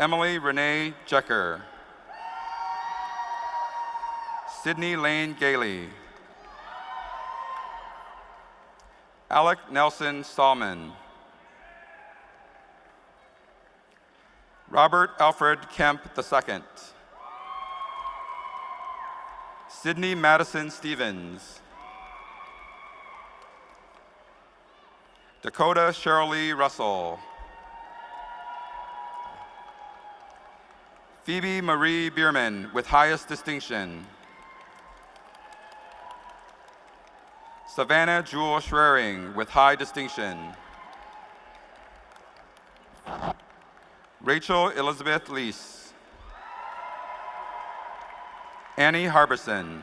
Emily Renee Jecker. Sydney Lane Gailey. Alec Nelson Stallman. Robert Alfred Kemp II. Sydney Madison Stevens. Dakota Cheryl Lee Russell. Phoebe Marie Bierman with highest distinction. Savannah Jewel Schrering with high distinction. Rachel Elizabeth Lease. Annie Harbison.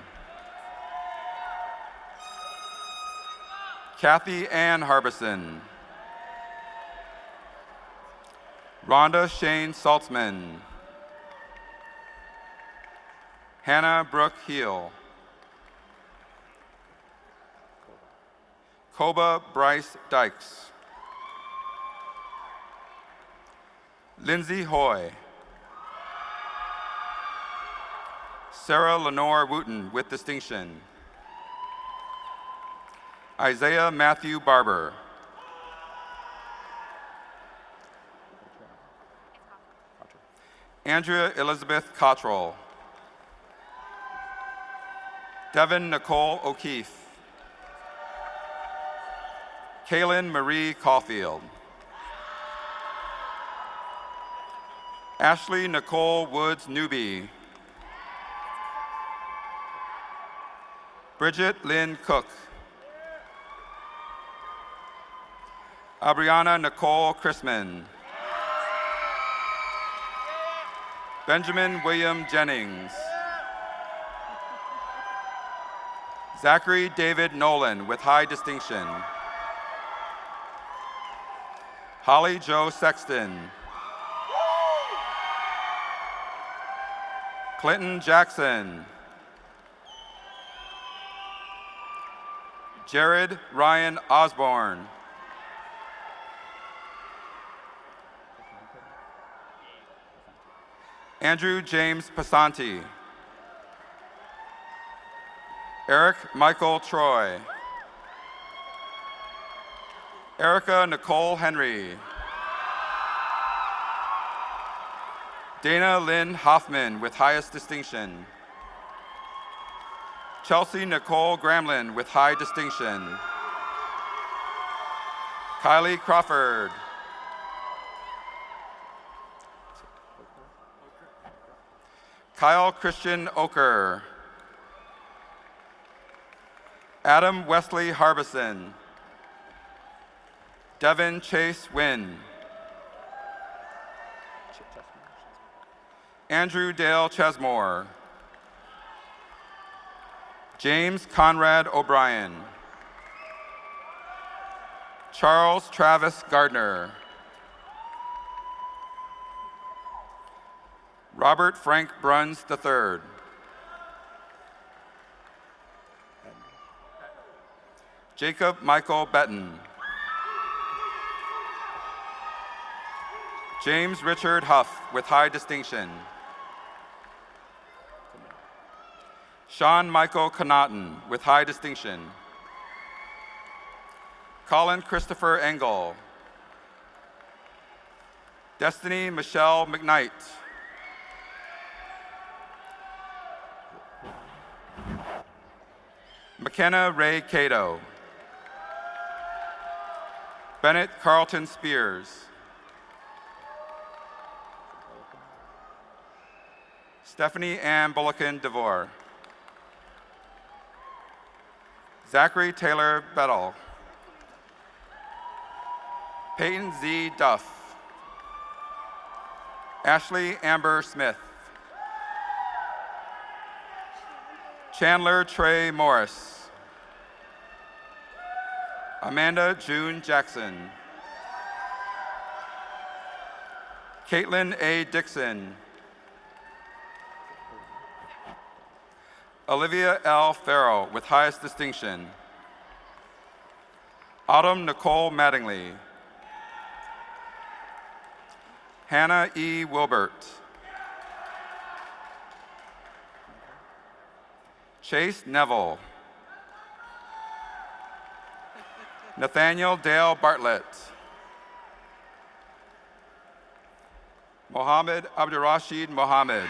Kathy Ann Harbison. Rhonda Shane Saltzman. Hannah Brooke Heel. Koba Bryce Dykes. Lindsay Hoy. Sarah Lenore Wooten with distinction. Isaiah Matthew Barber. Andrea Elizabeth Cottrell. Devin Nicole O'Keefe. Kaylin Marie Caulfield. Ashley Nicole Woods Newby. Bridget Lynn Cook. Abriana Nicole Chrisman. Benjamin William Jennings. Zachary David Nolan with high distinction. Holly Jo Sexton. Clinton Jackson. Jared Ryan Osborne. Andrew James Pasanti. Eric Michael Troy. Erica Nicole Henry. Dana Lynn Hoffman with highest distinction. Chelsea Nicole Gramlin with high distinction. Kylie Crawford. Kyle Christian Oker. Adam Wesley Harbison. Devin Chase Wynn. Andrew Dale Chesmore. James Conrad O'Brien. Charles Travis Gardner. Robert Frank Bruns III. Jacob Michael Betton. James Richard Huff with high distinction. Sean Michael Connaughton with high distinction. Colin Christopher Engel. Destiny Michelle McKnight. McKenna Ray Cato. Bennett Carlton Spears. Stephanie Ann Bullocken DeVore. Zachary Taylor Bettel. Peyton Z. Duff. Ashley Amber Smith. Chandler Trey Morris. Amanda June Jackson. Caitlin A. Dixon. Olivia L. Farrell with highest distinction. Autumn Nicole Mattingly. Hannah E. Wilbert. Chase Neville. Nathaniel Dale Bartlett. Mohammed Abdurrashid Mohammed.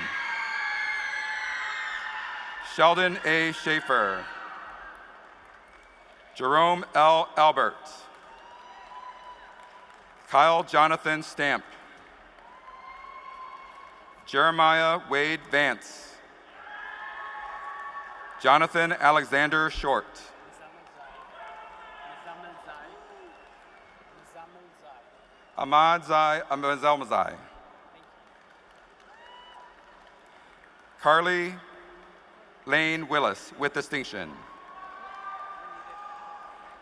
Sheldon A. Schaefer. Jerome L. Albert. Kyle Jonathan Stamp. Jeremiah Wade Vance. Jonathan Alexander Short. Ahmad Zai Amazelmazai. Carly Lane Willis with distinction.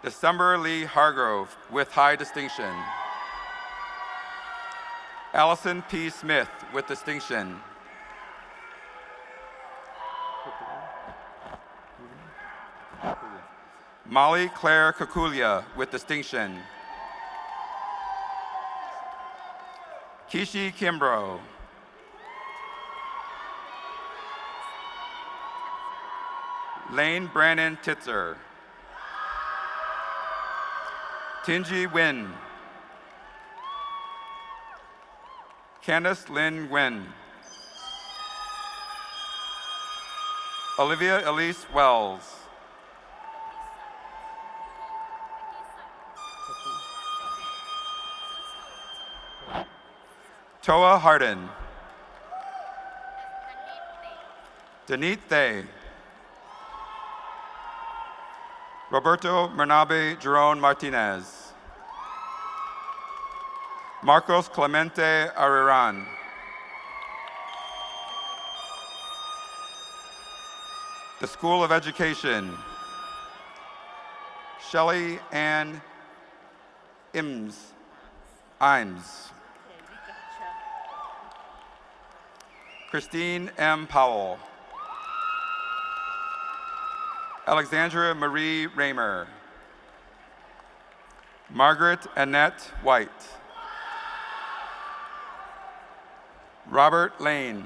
December Lee Hargrove with high distinction. Allison P. Smith with distinction. Molly Claire Kakulia with distinction. Kishi Kimbrough. Lane Brannon Titzer. Tinji Win. Candace Lynn Nguyen. Olivia Elise Wells. Toa Harden. Danit Thay. Roberto Mernabe Jerome Martinez. Marcos Clemente Ariran. The School of Education. Shelley Ann Imes. Christine M. Powell. Alexandra Marie Raymer. Margaret Annette White. Robert Lane.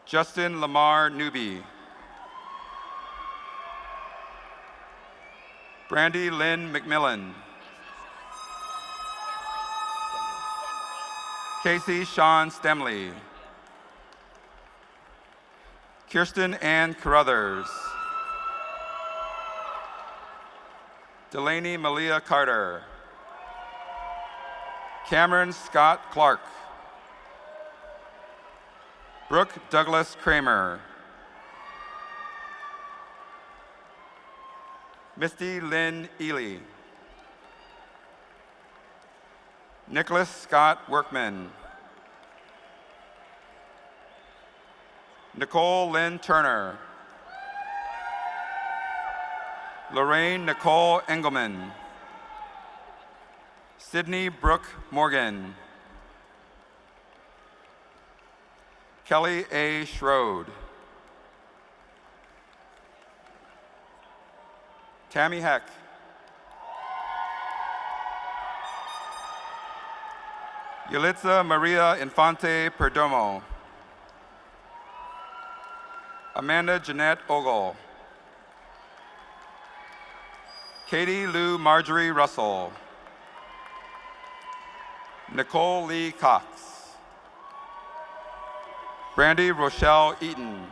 Justin Lamar Newby. Brandy Lynn McMillan. Casey Sean Stemley. Kirsten Ann Carruthers. Delaney Malia Carter. Cameron Scott Clark. Brooke Douglas Kramer. Misty Lynn Ely. Nicholas Scott Workman. Nicole Lynn Turner. Lorraine Nicole Engelman. Sydney Brooke Morgan. Kelly A. Schroed. Tammy Heck. Yulitza Maria Infante Perdomo. Amanda Jeanette Ogle. Katie Lou Marjorie Russell. Nicole Lee Cox. Brandy Rochelle Eaton.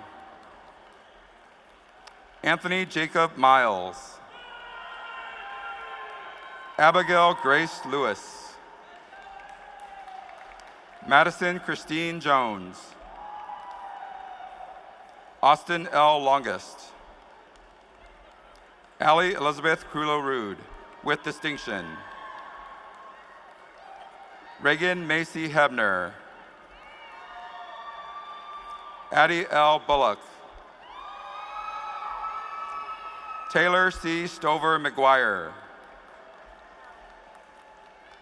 Anthony Jacob Miles. Abigail Grace Lewis. Madison Christine Jones. Austin L. Longest. Allie Elizabeth Crulo-Rude, with distinction. Reagan Macy Hebner. Addie L. Bullock. Taylor C. Stover McGuire.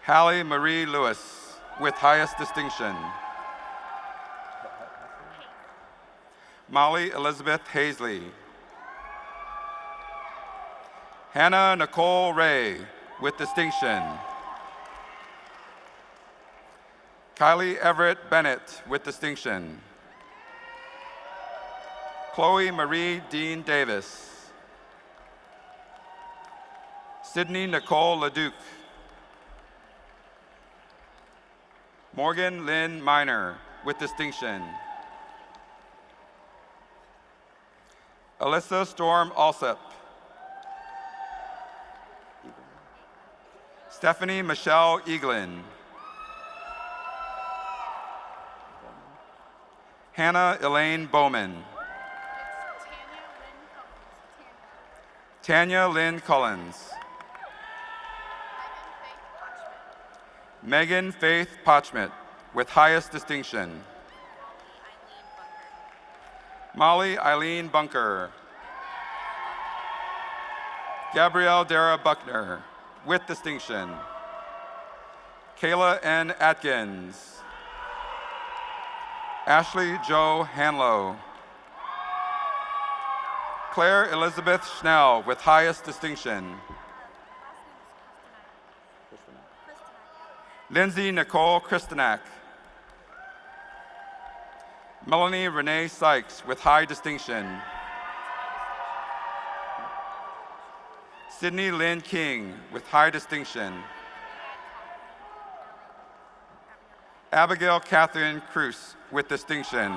Hallie Marie Lewis, with highest distinction. Molly Elizabeth Hazley. Hannah Nicole Ray, with distinction. Kylie Everett Bennett, with distinction. Chloe Marie Dean Davis. Sydney Nicole LeDuc. Morgan Lynn Miner, with distinction. Alyssa Storm Alsop. Stephanie Michelle Eaglin. Hannah Elaine Bowman. Tanya Lynn Collins. Megan Faith Potchmet, with highest distinction. Molly Eileen Bunker. Gabrielle Dara Buckner, with distinction. Kayla N. Atkins. Ashley Jo Hanlow. Claire Elizabeth Schnell, with highest distinction. Lindsay Nicole Kristanak. Melanie Renee Sykes, with high distinction. Sydney Lynn King, with high distinction. Abigail Catherine Cruz, with distinction.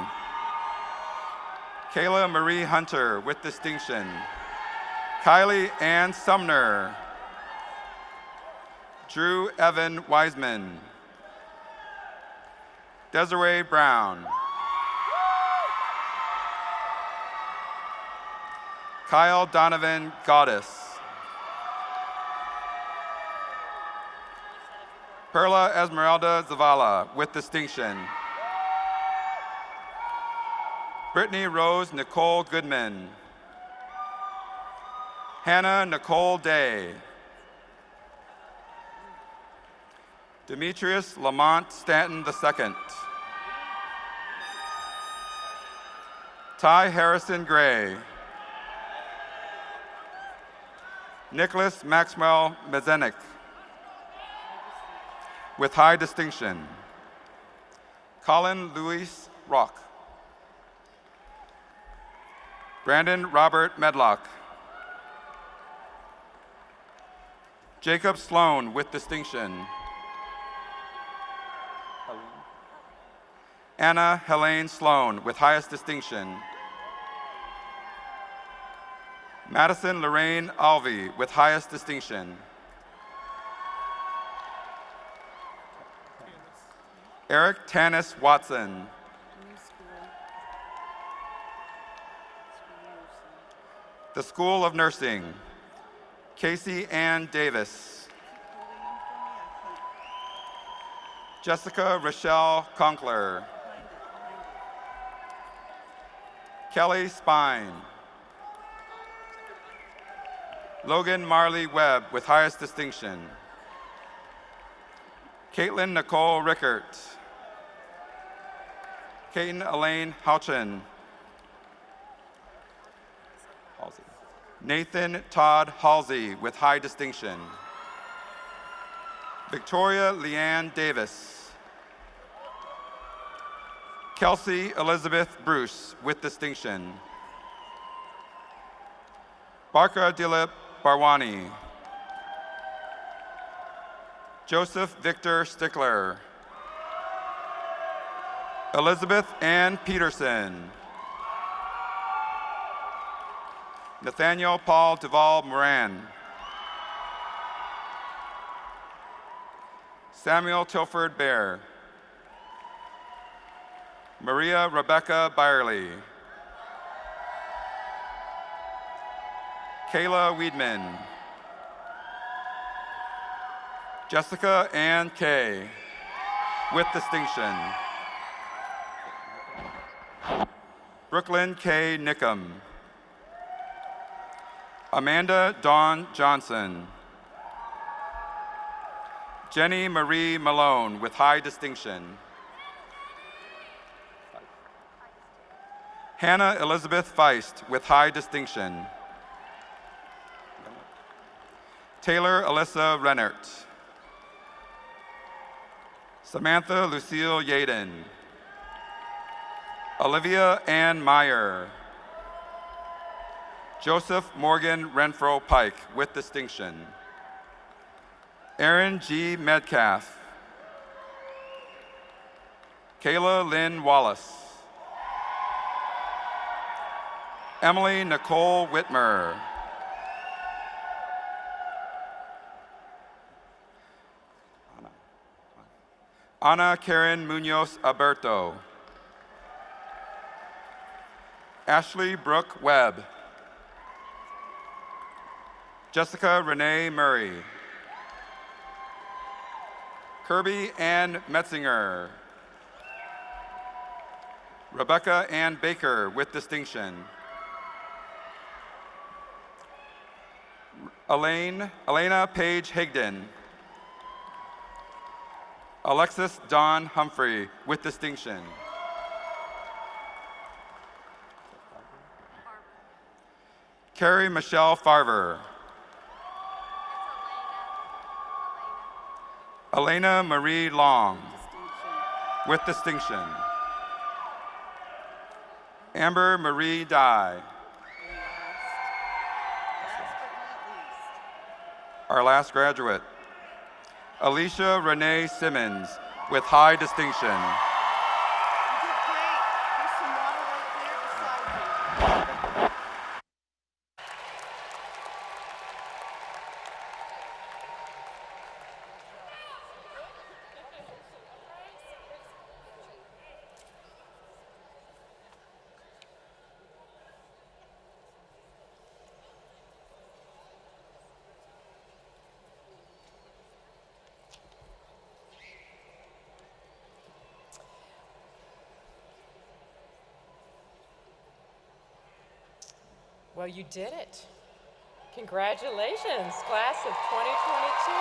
Kayla Marie Hunter, with distinction. Kylie Ann Sumner. Drew Evan Wiseman. Desiree Brown. Kyle Donovan Goddess. Perla Esmeralda Zavala, with distinction. Brittany Rose Nicole Goodman. Hannah Nicole Day. Demetrius Lamont Stanton II. Ty Harrison Gray. Nicholas Maxwell Mezenik, with high distinction. Colin Louis Rock. Brandon Robert Medlock. Jacob Sloan, with distinction. Anna Helene Sloan, with highest distinction. Madison Lorraine Alvey, with highest distinction. Eric Tanis Watson. The School of Nursing. Casey Ann Davis. Jessica Rochelle Conkler. Kelly Spine. Logan Marley Webb, with highest distinction. Caitlin Nicole Rickert. Katen Elaine Houchin. Nathan Todd Halsey, with high distinction. Victoria Leanne Davis. Kelsey Elizabeth Bruce, with distinction. Barka Dilip Barwani. Joseph Victor Stickler. Elizabeth Ann Peterson. Nathaniel Paul Duval Moran. Samuel Tilford Bear. Maria Rebecca Byerly. Kayla Weedman. Jessica Ann Kay, with distinction. Brooklyn K. Nickham. Amanda Dawn Johnson. Jenny Marie Malone, with high distinction. Hannah Elizabeth Feist, with high distinction. Taylor Alyssa Rennert. Samantha Lucille Yaden. Olivia Ann Meyer. Joseph Morgan Renfro Pike, with distinction. Aaron G. Metcalf. Kayla Lynn Wallace. Emily Nicole Whitmer. Ana Karen Munoz Alberto. Ashley Brooke Webb. Jessica Renee Murray. Kirby Ann Metzinger. Rebecca Ann Baker with distinction. Elena Paige Higdon. Alexis Dawn Humphrey with distinction. Carrie Michelle Farver. Elena Marie Long with distinction. Amber Marie Dye. Our last graduate, Alicia Renee Simmons with high distinction. You did great. There's some water right there beside you. Well, you did it. Congratulations, class of 2022.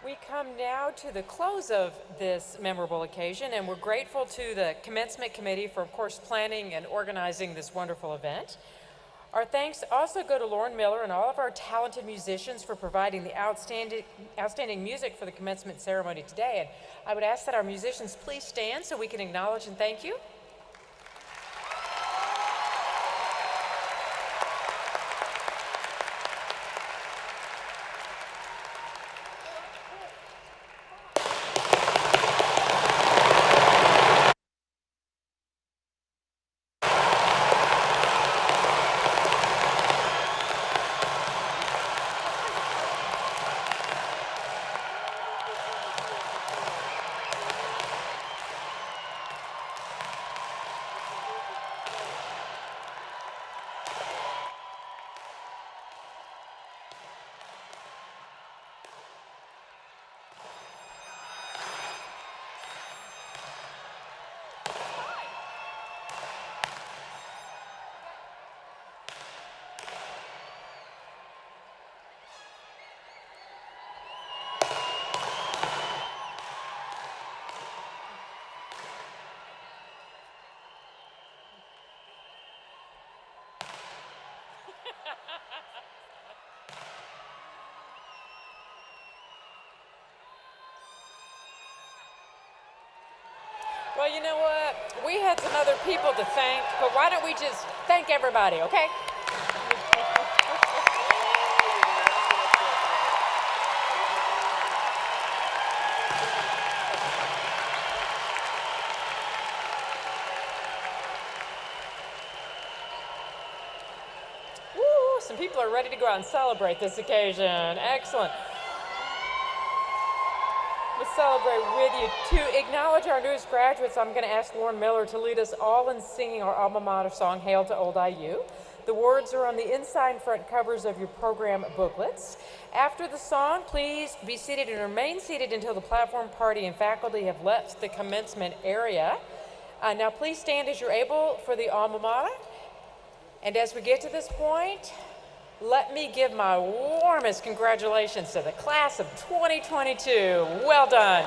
We come now to the close of this memorable occasion, and we're grateful to the Commencement Committee for, of course, planning and organizing this wonderful event. Our thanks also go to Lauren Miller and all of our talented musicians for providing the outstanding music for the commencement ceremony today. And I would ask that our musicians please stand so we can acknowledge and thank you. Well, you know what? We had some other people to thank, but why don't we just thank everybody, okay? Woo, some people are ready to go out and celebrate this occasion. Excellent. To celebrate with you. To acknowledge our newest graduates, I'm going to ask Lauren Miller to lead us all in singing our alma mater song, Hail to Old IU. The words are on the inside and front covers of your program booklets. After the song, please be seated and remain seated until the platform party and faculty have left the commencement area. Now please stand as you're able for the alma mater. And as we get to this point, let me give my warmest congratulations to the class of 2022. Well done.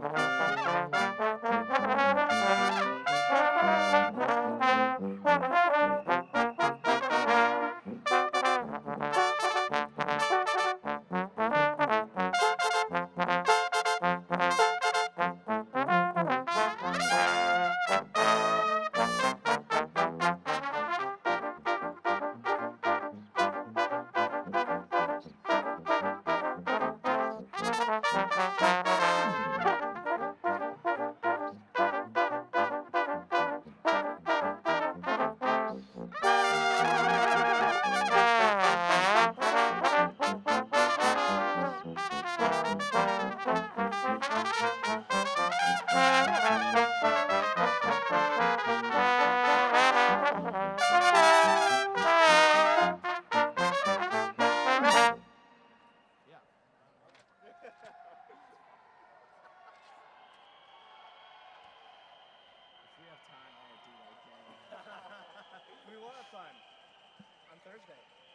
If we have time, I would do like day. We will have fun on Thursday.